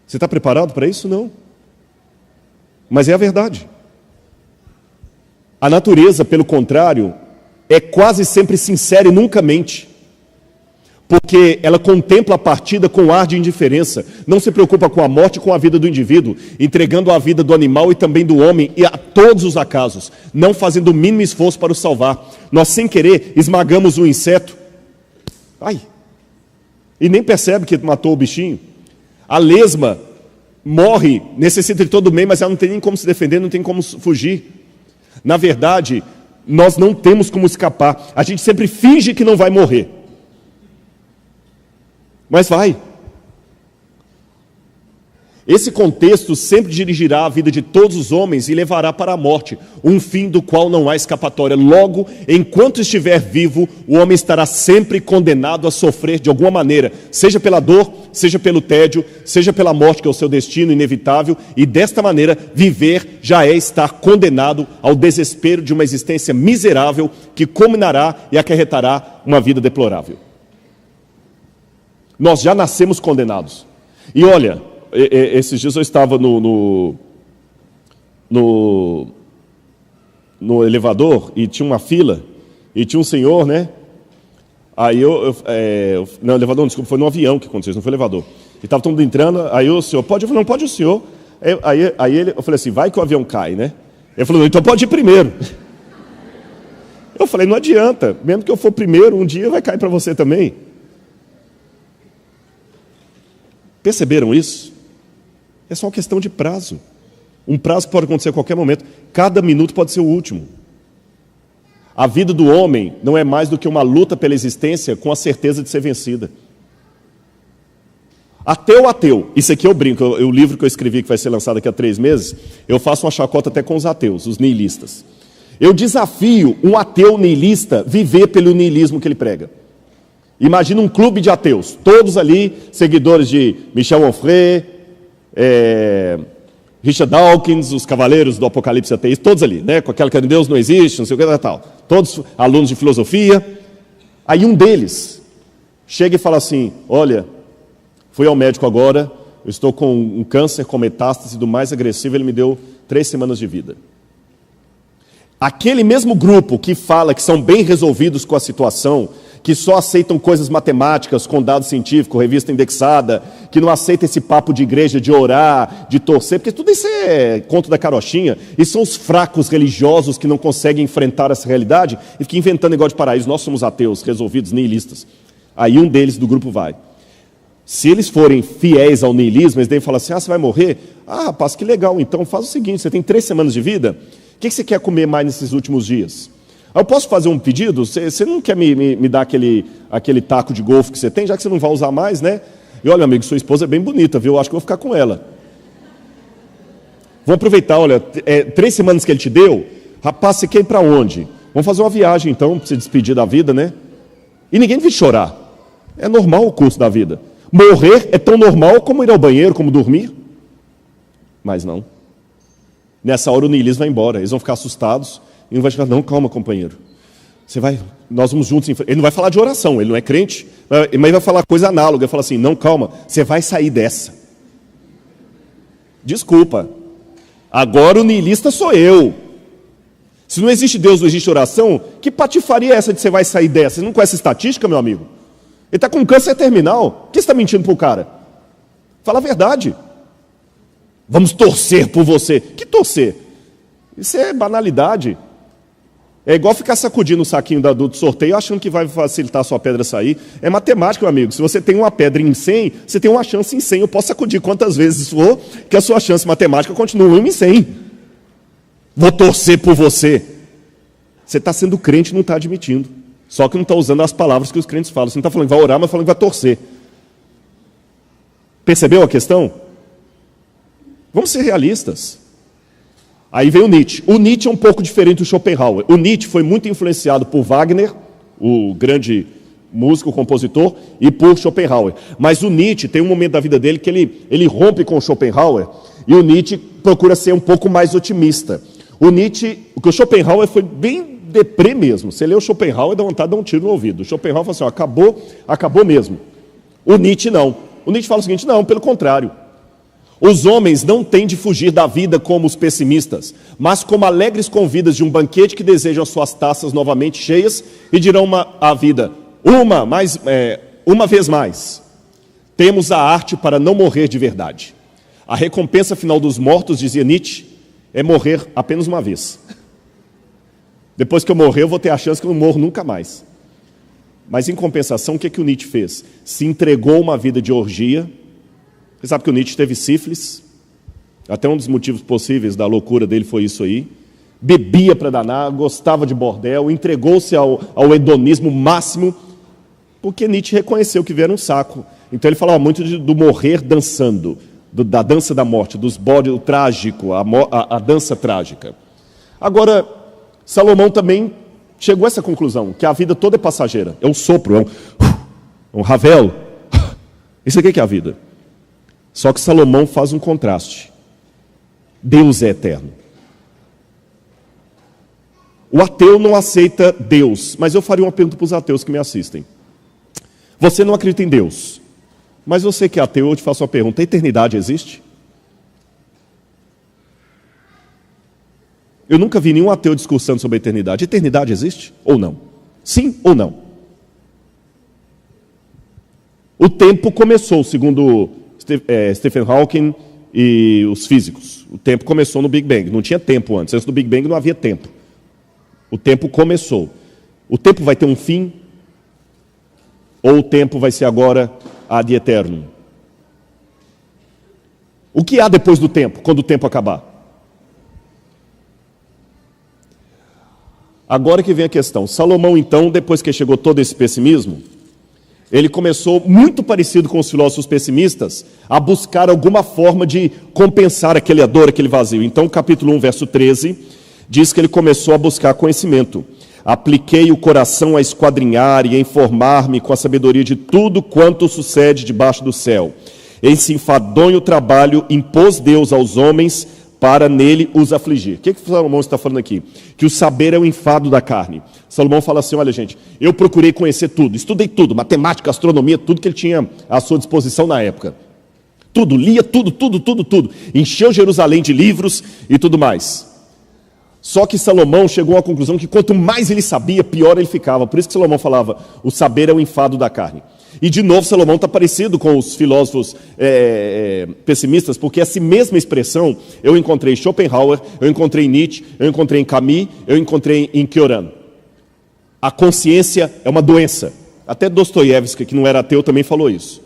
Você está preparado para isso? Não. Mas é a verdade. A natureza, pelo contrário, é quase sempre sincera e nunca mente. Porque ela contempla a partida com ar de indiferença, não se preocupa com a morte e com a vida do indivíduo, entregando a vida do animal e também do homem e a todos os acasos, não fazendo o mínimo esforço para o salvar. Nós, sem querer, esmagamos um inseto, e nem percebe que matou o bichinho. A lesma morre, necessita de todo o meio, mas ela não tem nem como se defender, não tem como fugir. Na verdade, nós não temos como escapar. A gente sempre finge que não vai morrer. Mas vai. Esse contexto sempre dirigirá a vida de todos os homens e levará para a morte, um fim do qual não há escapatória. Logo, enquanto estiver vivo, o homem estará sempre condenado a sofrer de alguma maneira, seja pela dor, seja pelo tédio, seja pela morte, que é o seu destino inevitável, e desta maneira, viver já é estar condenado ao desespero de uma existência miserável que culminará e acarretará uma vida deplorável. Nós já nascemos condenados. E olha, esses dias eu estava no elevador e tinha uma fila, e tinha um senhor, né? Aí não, elevador, desculpa, foi no avião que aconteceu isso, não foi elevador. E estava todo mundo entrando, aí o senhor, pode? Eu falei, não, pode o senhor. Eu falei assim, vai que o avião cai, né? Ele falou, então pode ir primeiro. Eu falei, não adianta, mesmo que eu for primeiro, um dia vai cair para você também. Perceberam isso? É só uma questão de prazo. Um prazo que pode acontecer a qualquer momento. Cada minuto pode ser o último. A vida do homem não é mais do que uma luta pela existência com a certeza de ser vencida. Até o ateu, isso aqui eu brinco, o livro que eu escrevi, que vai ser lançado daqui a 3 meses, eu faço uma chacota até com os ateus, os niilistas. Eu desafio um ateu niilista viver pelo niilismo que ele prega. Imagina um clube de ateus, todos ali, seguidores de Michel Onfray, Richard Dawkins, os cavaleiros do Apocalipse ateísta, todos ali, né? Com aquela que Deus não existe, não sei o que, tal. Todos alunos de filosofia. Aí um deles chega e fala assim, olha, fui ao médico agora, eu estou com um câncer com metástase do mais agressivo, ele me deu 3 semanas de vida. Aquele mesmo grupo que fala que são bem resolvidos com a situação, que só aceitam coisas matemáticas com dado científico, revista indexada, que não aceita esse papo de igreja, de orar, de torcer, porque tudo isso é conto da carochinha, e são os fracos religiosos que não conseguem enfrentar essa realidade e ficam inventando negócio de paraíso. Nós somos ateus, resolvidos, niilistas. Aí um deles do grupo vai. Se eles forem fiéis ao niilismo, eles devem falar assim, você vai morrer? Rapaz, que legal, então faz o seguinte, você tem 3 semanas de vida, o que você quer comer mais nesses últimos dias? Eu posso fazer um pedido? Você não quer me dar aquele taco de golfe que você tem, já que você não vai usar mais, né? E olha, amigo, sua esposa é bem bonita, viu? Eu acho que eu vou ficar com ela. Vamos aproveitar, olha, 3 semanas que ele te deu, rapaz, você quer ir para onde? Vamos fazer uma viagem então, para se despedir da vida, né? E ninguém devia chorar. É normal o curso da vida. Morrer é tão normal como ir ao banheiro, como dormir. Mas não. Nessa hora o niilismo vai embora. Eles vão ficar assustados e não vai chegar, não, calma, companheiro. Nós vamos juntos. Ele não vai falar de oração, ele não é crente, mas vai falar coisa análoga. Ele fala assim, não, calma, você vai sair dessa. Desculpa. Agora o niilista sou eu. Se não existe Deus, não existe oração, que patifaria é essa de você vai sair dessa? Você não conhece estatística, meu amigo? Ele está com câncer terminal. Por que você está mentindo para o cara? Fala a verdade. Vamos torcer por você. Que torcer? Isso é banalidade. É igual ficar sacudindo o saquinho do sorteio achando que vai facilitar a sua pedra sair. É matemática, meu amigo. Se você tem uma pedra em 100, você tem uma chance em 100. Eu posso sacudir quantas vezes for, que a sua chance matemática continua 1 em 100. Vou torcer por você. Você está sendo crente e não está admitindo. Só que não está usando as palavras que os crentes falam. Você não está falando que vai orar, mas falando que vai torcer. Percebeu a questão? Vamos ser realistas. Aí vem o Nietzsche. O Nietzsche é um pouco diferente do Schopenhauer. O Nietzsche foi muito influenciado por Wagner, o grande músico, compositor, e por Schopenhauer. Mas o Nietzsche tem um momento da vida dele que ele rompe com o Schopenhauer e o Nietzsche procura ser um pouco mais otimista. O Schopenhauer foi bem deprê mesmo. Você lê o Schopenhauer, dá vontade de dar um tiro no ouvido. O Schopenhauer fala assim, acabou mesmo. O Nietzsche não. O Nietzsche fala o seguinte, não, pelo contrário. Os homens não têm de fugir da vida como os pessimistas, mas como alegres convidas de um banquete que desejam suas taças novamente cheias e dirão à vida, uma vez mais, temos a arte para não morrer de verdade. A recompensa final dos mortos, dizia Nietzsche, é morrer apenas uma vez. Depois que eu morrer, eu vou ter a chance que eu não morro nunca mais. Mas em compensação, o que o Nietzsche fez? Se entregou a uma vida de orgia. Você sabe que o Nietzsche teve sífilis? Até um dos motivos possíveis da loucura dele foi isso aí. Bebia para danar, gostava de bordel, entregou-se ao hedonismo máximo, porque Nietzsche reconheceu que era um saco. Então ele falava muito do morrer dançando, da dança da morte, dos bodes, o trágico, a dança trágica. Agora, Salomão também chegou a essa conclusão, que a vida toda é passageira, é um sopro, é um Ravel. Isso aqui que é a vida. Só que Salomão faz um contraste. Deus é eterno. O ateu não aceita Deus, mas eu faria uma pergunta para os ateus que me assistem. Você não acredita em Deus, mas você que é ateu, eu te faço uma pergunta, a eternidade existe? Eu nunca vi nenhum ateu discursando sobre a eternidade. Eternidade existe ou não? Sim ou não? O tempo começou, segundo Stephen Hawking e os físicos. O tempo começou no Big Bang. Não tinha tempo antes. Antes do Big Bang não havia tempo. O tempo começou. O tempo vai ter um fim? Ou o tempo vai ser agora ad eternum? O que há depois do tempo, quando o tempo acabar? Agora que vem a questão. Salomão, então, depois que chegou todo esse pessimismo, ele começou, muito parecido com os filósofos pessimistas, a buscar alguma forma de compensar aquela dor, aquele vazio. Então, capítulo 1, verso 13, diz que ele começou a buscar conhecimento. Apliquei o coração a esquadrinhar e a informar-me com a sabedoria de tudo quanto sucede debaixo do céu. Esse enfadonho trabalho impôs Deus aos homens para nele os afligir. O que Salomão está falando aqui? Que o saber é o enfado da carne. Salomão fala assim, olha gente, eu procurei conhecer tudo, estudei tudo, matemática, astronomia, tudo que ele tinha à sua disposição na época. Tudo, lia tudo. Encheu Jerusalém de livros e tudo mais. Só que Salomão chegou à conclusão que quanto mais ele sabia, pior ele ficava. Por isso que Salomão falava, o saber é o enfado da carne. E de novo Salomão está parecido com os filósofos pessimistas, porque essa mesma expressão eu encontrei em Schopenhauer, eu encontrei em Nietzsche, eu encontrei em Camus, eu encontrei em Cioran. A consciência é uma doença. Até Dostoiévski, que não era ateu, também falou isso.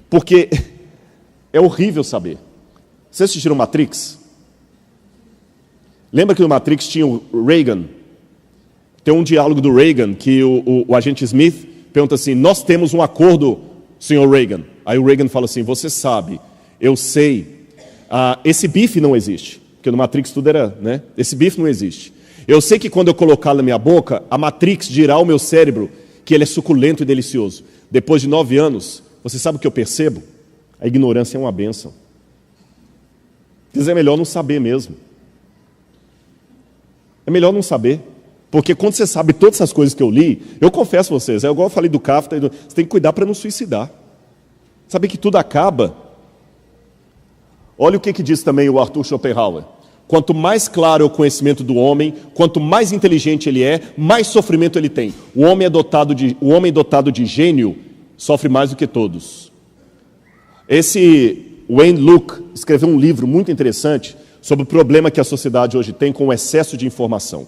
Porque é horrível saber. Vocês assistiram Matrix? Lembra que no Matrix tinha o Reagan? Tem um diálogo do Reagan que o agente Smith pergunta assim: nós temos um acordo, senhor Reagan. Aí o Reagan fala assim: você sabe, eu sei, esse bife não existe. Porque no Matrix tudo era, né? Esse bife não existe. Eu sei que quando eu colocá-lo na minha boca, a Matrix dirá ao meu cérebro que ele é suculento e delicioso. Depois de 9 anos, você sabe o que eu percebo? A ignorância é uma bênção. Quer dizer, é melhor não saber mesmo. É melhor não saber. Porque quando você sabe todas essas coisas que eu li, eu confesso a vocês, é igual eu falei do Kafka, você tem que cuidar para não suicidar. Saber que tudo acaba. Olha o que diz também o Arthur Schopenhauer. Quanto mais claro é o conhecimento do homem, quanto mais inteligente ele é, mais sofrimento ele tem. O homem dotado de gênio sofre mais do que todos. Esse Wayne Luke escreveu um livro muito interessante sobre o problema que a sociedade hoje tem com o excesso de informação.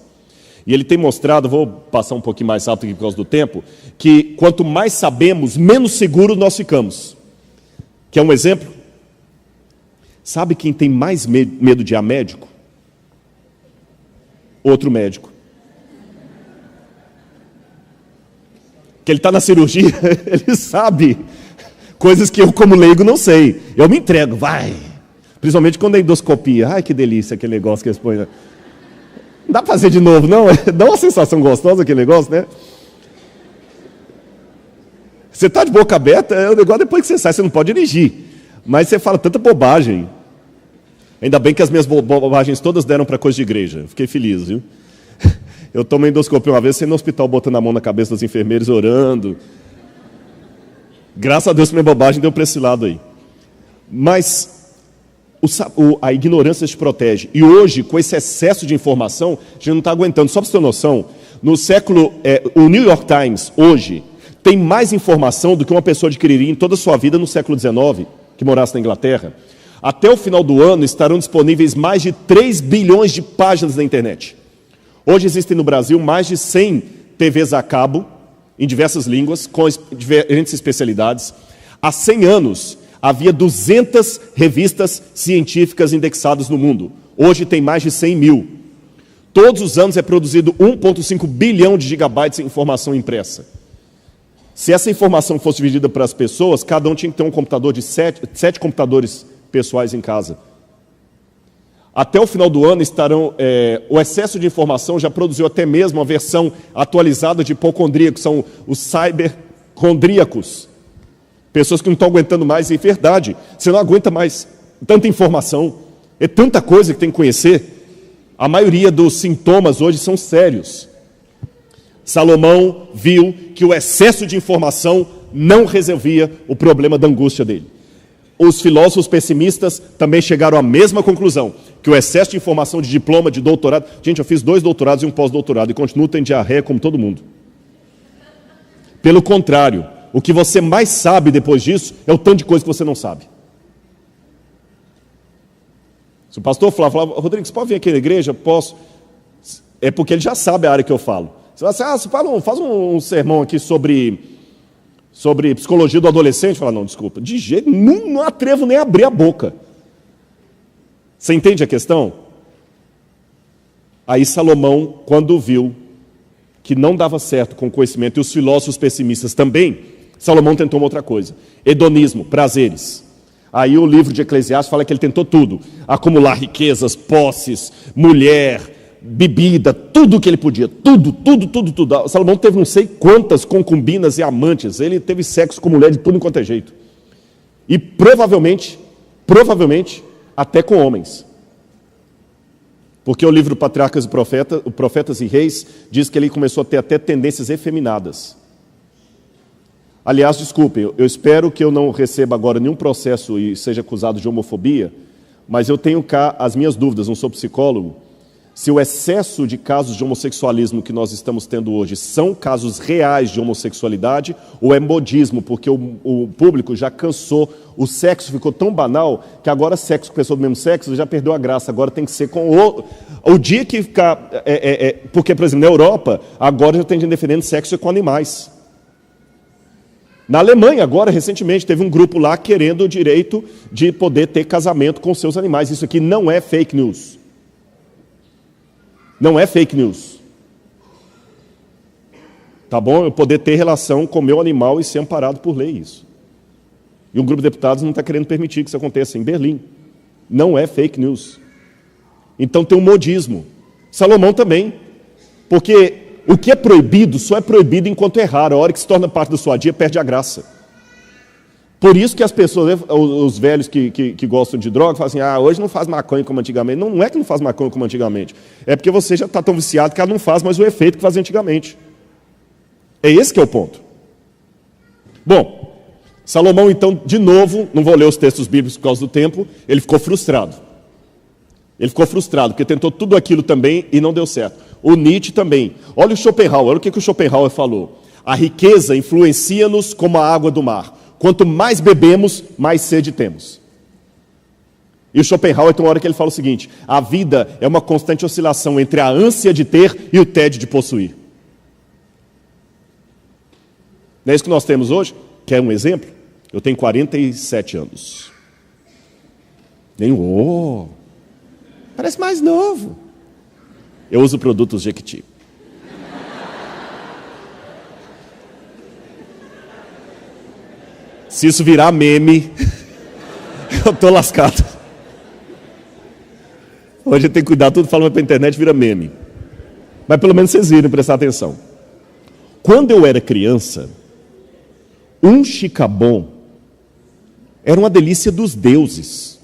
E ele tem mostrado, vou passar um pouquinho mais rápido aqui por causa do tempo, que quanto mais sabemos, menos seguros nós ficamos. Quer um exemplo? Sabe quem tem mais medo de ir a médico? Outro médico. Que ele está na cirurgia, ele sabe coisas que eu, como leigo, não sei. Eu me entrego, vai. Principalmente quando é endoscopia. Ai, que delícia aquele negócio que eles põem. Não dá para fazer de novo, não? Dá uma sensação gostosa aquele negócio, né? Você está de boca aberta, é o negócio depois que você sai, você não pode dirigir. Mas você fala tanta bobagem. Ainda bem que as minhas bobagens todas deram para coisa de igreja. Fiquei feliz, viu? Eu tomei endoscopia uma vez, saí no hospital botando a mão na cabeça dos enfermeiros, orando. Graças a Deus que minha bobagem deu para esse lado aí. Mas a ignorância te protege. E hoje, com esse excesso de informação, a gente não está aguentando. Só para você ter noção, no século... o New York Times, hoje, tem mais informação do que uma pessoa adquiriria em toda a sua vida no século XIX, que morasse na Inglaterra. Até o final do ano estarão disponíveis mais de 3 bilhões de páginas na internet. Hoje existem no Brasil mais de 100 TVs a cabo, em diversas línguas, com diferentes especialidades. Há 100 anos, havia 200 revistas científicas indexadas no mundo. Hoje tem mais de 100 mil. Todos os anos é produzido 1,5 bilhão de gigabytes de informação impressa. Se essa informação fosse dividida para as pessoas, cada um tinha que ter um computador de 7 computadores pessoais em casa. Até o final do ano estarão... o excesso de informação já produziu até mesmo a versão atualizada de hipocondríacos, são os cybercondríacos. Pessoas que não estão aguentando mais, e é verdade, você não aguenta mais tanta informação, é tanta coisa que tem que conhecer. A maioria dos sintomas hoje são sérios. Salomão viu que o excesso de informação não resolvia o problema da angústia dele. Os filósofos pessimistas também chegaram à mesma conclusão, que o excesso de informação, de diploma, de doutorado... Gente, eu fiz 2 doutorados e um pós-doutorado e continuo tendo diarreia como todo mundo. Pelo contrário, o que você mais sabe depois disso é o tanto de coisa que você não sabe. Se o pastor falava, Rodrigo, você pode vir aqui na igreja? Posso. É porque ele já sabe a área que eu falo. Você fala assim, faz um sermão aqui sobre psicologia do adolescente. Fala, não, desculpa, de jeito não atrevo nem a abrir a boca. Você entende a questão? Aí Salomão, quando viu que não dava certo com o conhecimento, e os filósofos pessimistas também, Salomão tentou uma outra coisa: hedonismo, prazeres. Aí o livro de Eclesiastes fala que ele tentou tudo: acumular riquezas, posses, mulher, bebida, tudo o que ele podia, tudo. Salomão teve não sei quantas concubinas e amantes, ele teve sexo com mulher de tudo enquanto é jeito. E provavelmente, até com homens. Porque o livro Patriarcas e Profetas e Reis diz que ele começou a ter até tendências efeminadas. Aliás, desculpem, eu espero que eu não receba agora nenhum processo e seja acusado de homofobia, mas eu tenho cá as minhas dúvidas, não sou psicólogo, se o excesso de casos de homossexualismo que nós estamos tendo hoje são casos reais de homossexualidade ou é modismo, porque o público já cansou, o sexo ficou tão banal que agora sexo com pessoa do mesmo sexo já perdeu a graça, agora tem que ser com o dia que ficar... porque, por exemplo, na Europa, agora já tem gente defendendo sexo com animais. Na Alemanha, agora, recentemente, teve um grupo lá querendo o direito de poder ter casamento com seus animais. Isso aqui não é fake news. Não é fake news. Tá bom? Eu poder ter relação com o meu animal e ser amparado por lei, isso. E um grupo de deputados não está querendo permitir que isso aconteça em Berlim. Não é fake news. Então tem um modismo. Salomão também. Porque o que é proibido só é proibido enquanto é raro. A hora que se torna parte da sua dia, perde a graça. Por isso que as pessoas, os velhos que gostam de droga, falam assim, hoje não faz maconha como antigamente. Não, não é que não faz maconha como antigamente. É porque você já está tão viciado que ela não faz mais o efeito que fazia antigamente. É esse que é o ponto. Bom, Salomão, então, de novo, não vou ler os textos bíblicos por causa do tempo, ele ficou frustrado. Ele ficou frustrado, porque tentou tudo aquilo também e não deu certo. O Nietzsche também. Olha o Schopenhauer, olha o que o Schopenhauer falou. A riqueza influencia-nos como a água do mar. Quanto mais bebemos, mais sede temos. E o Schopenhauer tem uma hora que ele fala o seguinte, a vida é uma constante oscilação entre a ânsia de ter e o tédio de possuir. Não é isso que nós temos hoje? Quer um exemplo? Eu tenho 47 anos. Parece mais novo. Eu uso produtos Jequiti. Se isso virar meme, eu estou lascado. Hoje eu tenho que cuidar, tudo falando para a internet vira meme. Mas pelo menos vocês viram, prestar atenção. Quando eu era criança, um chicabom era uma delícia dos deuses.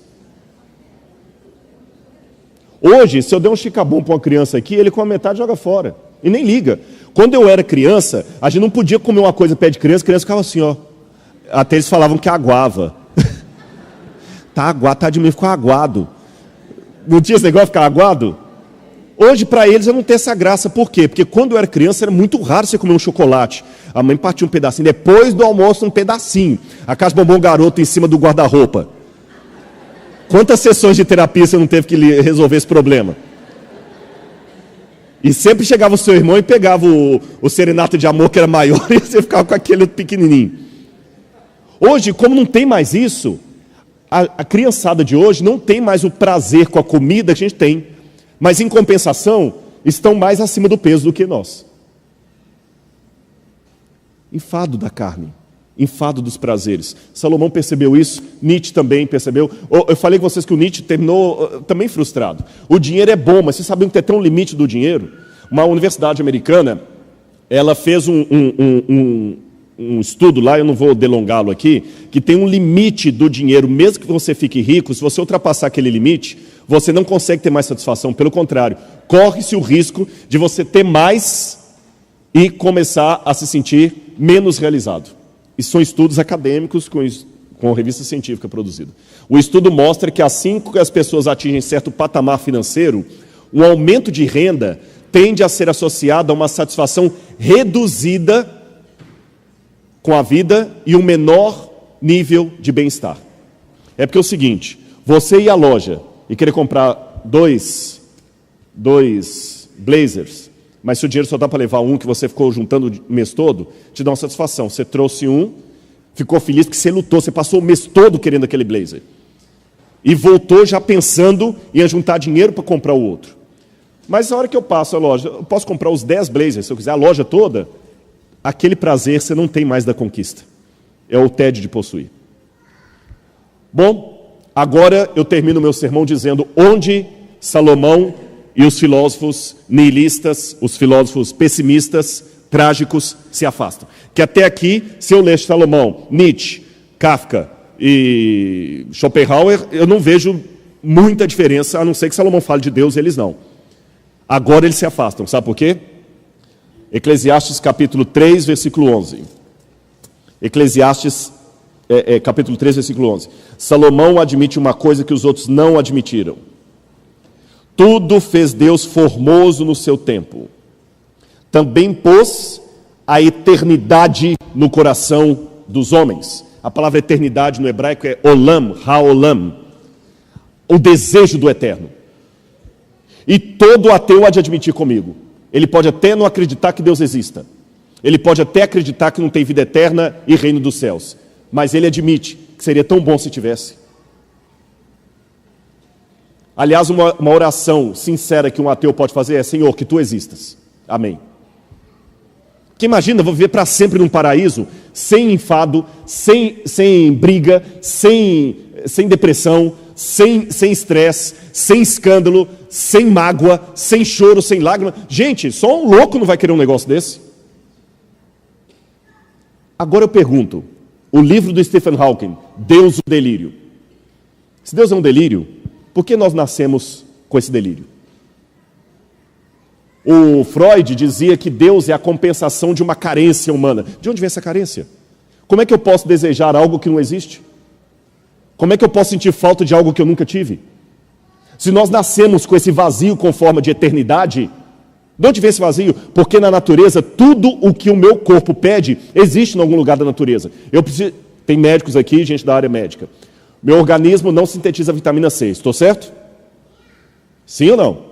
Hoje, se eu der um chicabom para uma criança aqui, ele com a metade joga fora. E nem liga. Quando eu era criança, a gente não podia comer uma coisa perto de criança, a criança ficava assim, ó. Até eles falavam que aguava. Tá de mim, ficou aguado. Não tinha esse negócio de ficar aguado? Hoje, para eles, eu não tenho essa graça. Por quê? Porque quando eu era criança, era muito raro você comer um chocolate. A mãe partia um pedacinho. Depois do almoço, um pedacinho. A casa bombom garoto em cima do guarda-roupa. Quantas sessões de terapia você não teve que resolver esse problema? E sempre chegava o seu irmão e pegava o serenato de amor, que era maior, e você ficava com aquele pequenininho. Hoje, como não tem mais isso, a criançada de hoje não tem mais o prazer com a comida que a gente tem. Mas, em compensação, estão mais acima do peso do que nós. Enfado da carne. Enfado dos prazeres. Salomão percebeu isso, Nietzsche também percebeu. Eu falei com vocês que o Nietzsche terminou também frustrado. O dinheiro é bom, mas vocês sabem que tem um limite do dinheiro? Uma universidade americana, ela fez um estudo lá, eu não vou delongá-lo aqui, que tem um limite do dinheiro, mesmo que você fique rico, se você ultrapassar aquele limite, você não consegue ter mais satisfação, pelo contrário, corre-se o risco de você ter mais e começar a se sentir menos realizado. Isso são estudos acadêmicos com revista científica produzida. O estudo mostra que assim que as pessoas atingem certo patamar financeiro, um aumento de renda tende a ser associado a uma satisfação reduzida com a vida e um menor nível de bem-estar. É porque é o seguinte, você ir à loja e querer comprar dois blazers, mas se o dinheiro só dá para levar um que você ficou juntando o mês todo, te dá uma satisfação. Você trouxe um, ficou feliz porque você lutou, você passou o mês todo querendo aquele blazer. E voltou já pensando em juntar dinheiro para comprar o outro. Mas na hora que eu passo a loja, eu posso comprar os 10 blazers, se eu quiser a loja toda, aquele prazer você não tem mais da conquista. É o tédio de possuir. Bom, agora eu termino meu sermão dizendo onde Salomão e os filósofos nihilistas, os filósofos pessimistas, trágicos, se afastam. Que até aqui, se eu ler Salomão, Nietzsche, Kafka e Schopenhauer, eu não vejo muita diferença, a não ser que Salomão fale de Deus, eles não. Agora eles se afastam, sabe por quê? Eclesiastes capítulo 3, versículo 11. Eclesiastes capítulo 3, versículo 11. Salomão admite uma coisa que os outros não admitiram. Tudo fez Deus formoso no seu tempo. Também pôs a eternidade no coração dos homens. A palavra eternidade no hebraico é olam, haolam. O desejo do eterno. E todo ateu há de admitir comigo. Ele pode até não acreditar que Deus exista. Ele pode até acreditar que não tem vida eterna e reino dos céus, mas ele admite que seria tão bom se tivesse. Aliás, uma oração sincera que um ateu pode fazer é: Senhor, que tu existas. Amém. Porque imagina, vou viver para sempre num paraíso, sem enfado, sem briga, sem depressão, sem estresse, sem escândalo, sem mágoa, sem choro, sem lágrima. Gente, só um louco não vai querer um negócio desse. Agora eu pergunto, o livro do Stephen Hawking, Deus, o delírio. Se Deus é um delírio, por que nós nascemos com esse delírio? O Freud dizia que Deus é a compensação de uma carência humana. De onde vem essa carência? Como é que eu posso desejar algo que não existe? Como é que eu posso sentir falta de algo que eu nunca tive? Se nós nascemos com esse vazio com forma de eternidade, de onde vem esse vazio? Porque na natureza, tudo o que o meu corpo pede, existe em algum lugar da natureza. Tem médicos aqui, gente da área médica. Meu organismo não sintetiza vitamina C, estou certo? Sim ou não?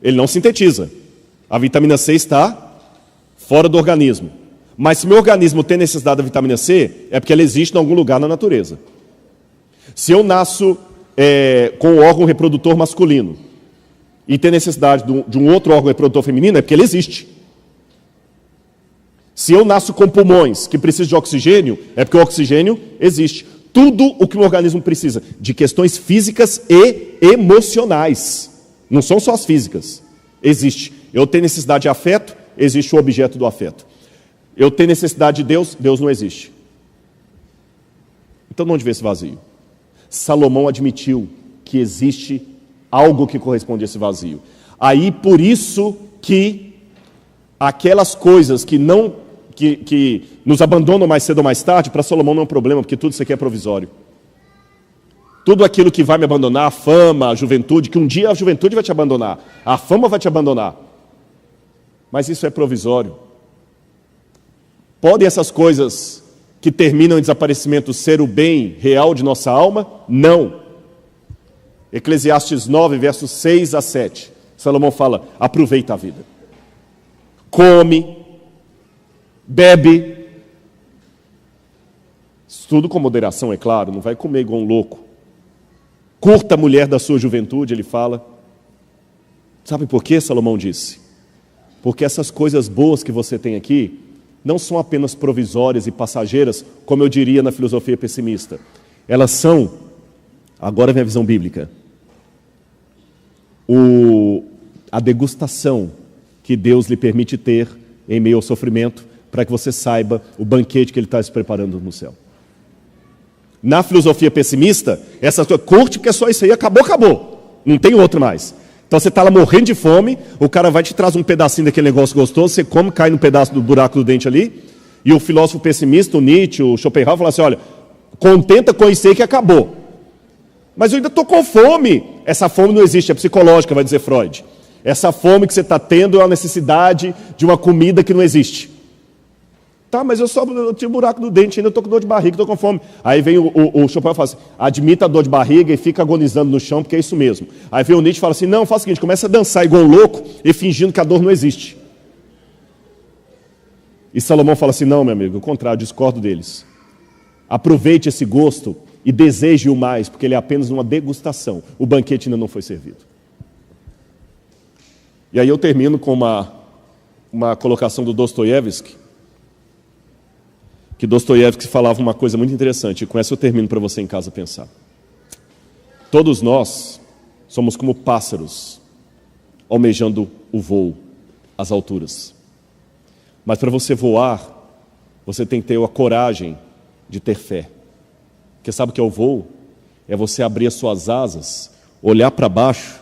Ele não sintetiza. A vitamina C está fora do organismo. Mas se meu organismo tem necessidade da vitamina C, é porque ela existe em algum lugar na natureza. Se eu nasço com o órgão reprodutor masculino e tem necessidade de um outro órgão reprodutor feminino, é porque ele existe. Se eu nasço com pulmões que precisam de oxigênio, é porque o oxigênio existe. Tudo o que o organismo precisa, de questões físicas e emocionais. Não são só as físicas. Existe. Eu tenho necessidade de afeto, existe o objeto do afeto. Eu tenho necessidade de Deus, Deus não existe. Então, de onde vem esse vazio? Salomão admitiu que existe algo que corresponde a esse vazio. Aí, por isso que aquelas coisas que nos abandonam mais cedo ou mais tarde, para Salomão não é um problema, porque tudo isso aqui é provisório. Tudo aquilo que vai me abandonar, a fama, a juventude, que um dia a juventude vai te abandonar, a fama vai te abandonar. Mas isso é provisório. Podem essas coisas que terminam em desaparecimento ser o bem real de nossa alma? Não. Eclesiastes 9, versos 6 a 7. Salomão fala: aproveita a vida. Come, bebe. Tudo com moderação, é claro, não vai comer igual um louco. Curta a mulher da sua juventude, ele fala. Sabe por quê, Salomão disse? Porque essas coisas boas que você tem aqui não são apenas provisórias e passageiras, como eu diria na filosofia pessimista. Elas são, agora vem a visão bíblica, a degustação que Deus lhe permite ter em meio ao sofrimento, para que você saiba o banquete que Ele está se preparando no céu. Na filosofia pessimista, essa coisa, curte porque é só isso aí, acabou. Não tem outro mais. Então você está lá morrendo de fome, o cara vai te trazer um pedacinho daquele negócio gostoso, você come, cai num pedaço do buraco do dente ali, e o filósofo pessimista, o Nietzsche, o Schopenhauer, fala assim: olha, contenta com isso aí que acabou. Mas eu ainda estou com fome. Essa fome não existe, é psicológica, vai dizer Freud. Essa fome que você está tendo é a necessidade de uma comida que não existe. Tá, mas eu tinha um buraco no dente, ainda estou com dor de barriga, estou com fome. Aí vem o Schopenhauer e fala assim: admita a dor de barriga e fica agonizando no chão, porque é isso mesmo. Aí vem o Nietzsche e fala assim: não, faz o seguinte, começa a dançar igual um louco e fingindo que a dor não existe. E Salomão fala assim: não, meu amigo, o contrário, discordo deles. Aproveite esse gosto e deseje-o mais, porque ele é apenas uma degustação. O banquete ainda não foi servido. E aí eu termino com uma colocação do Dostoiévski, que Dostoiévski falava uma coisa muito interessante, e com essa eu termino para você em casa pensar. Todos nós somos como pássaros, almejando o voo, as alturas. Mas para você voar, você tem que ter a coragem de ter fé. Porque sabe o que é o voo? É você abrir as suas asas, olhar para baixo,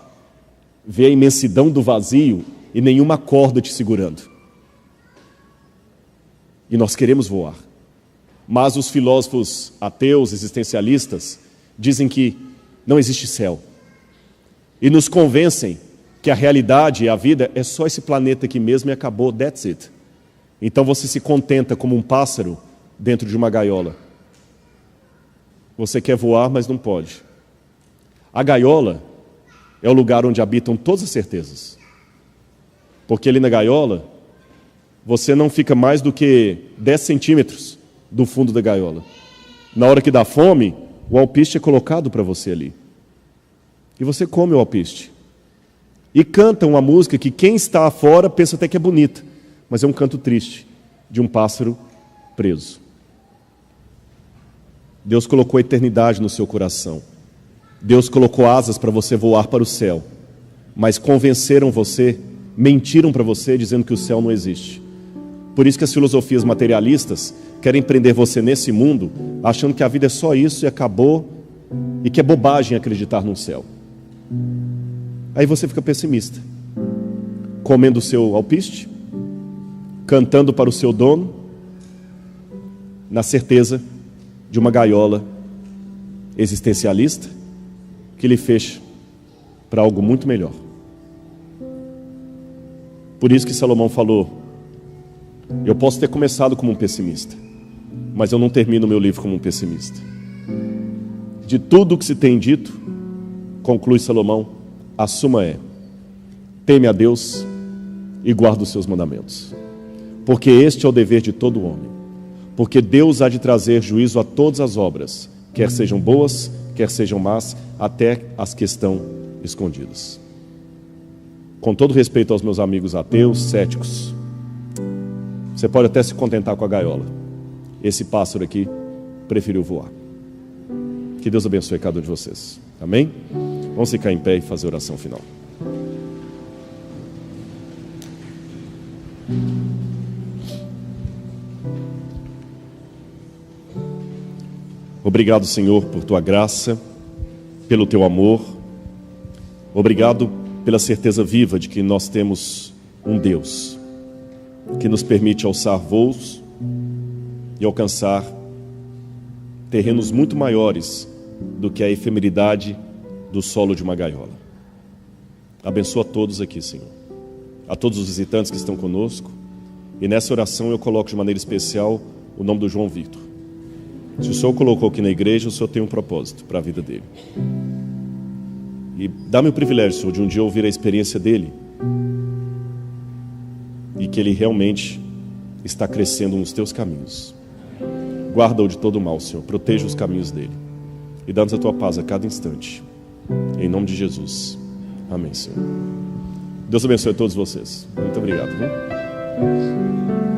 ver a imensidão do vazio e nenhuma corda te segurando. E nós queremos voar. Mas os filósofos ateus, existencialistas, dizem que não existe céu. E nos convencem que a realidade e a vida é só esse planeta aqui mesmo e acabou, that's it. Então você se contenta como um pássaro dentro de uma gaiola. Você quer voar, mas não pode. A gaiola é o lugar onde habitam todas as certezas. Porque ali na gaiola, você não fica mais do que 10 centímetros do fundo da gaiola. Na hora que dá fome, o alpiste é colocado para você ali. E você come o alpiste. E canta uma música que quem está fora pensa até que é bonita, mas é um canto triste de um pássaro preso. Deus colocou a eternidade no seu coração. Deus colocou asas para você voar para o céu. Mas convenceram você, mentiram para você dizendo que o céu não existe. Por isso que as filosofias materialistas querem prender você nesse mundo, achando que a vida é só isso e acabou, e que é bobagem acreditar num céu. Aí você fica pessimista, comendo o seu alpiste, cantando para o seu dono, na certeza de uma gaiola existencialista que lhe fecha para algo muito melhor. Por isso que Salomão falou: eu posso ter começado como um pessimista, mas eu não termino o meu livro como um pessimista. De tudo o que se tem dito, conclui Salomão, a suma é: teme a Deus e guarda os seus mandamentos, porque este é o dever de todo homem, porque Deus há de trazer juízo a todas as obras, quer sejam boas, quer sejam más, até as que estão escondidas. Com todo respeito aos meus amigos ateus, céticos, você pode até se contentar com a gaiola. Esse pássaro aqui preferiu voar. Que Deus abençoe cada um de vocês. Amém? Vamos ficar em pé e fazer a oração final. Obrigado, Senhor, por Tua graça, pelo Teu amor. Obrigado pela certeza viva de que nós temos um Deus que nos permite alçar voos e alcançar terrenos muito maiores do que a efemeridade do solo de uma gaiola. Abençoa todos aqui, Senhor, a todos os visitantes que estão conosco, e nessa oração eu coloco de maneira especial o nome do João Victor. Se o Senhor colocou aqui na igreja, o Senhor tem um propósito para a vida dele. E dá-me o privilégio, Senhor, de um dia ouvir a experiência dele e que ele realmente está crescendo nos teus caminhos. Guarda-o de todo mal, Senhor, proteja os caminhos dele e dá-nos a tua paz a cada instante, em nome de Jesus. Amém, Senhor. Deus abençoe a todos vocês. Muito obrigado, viu?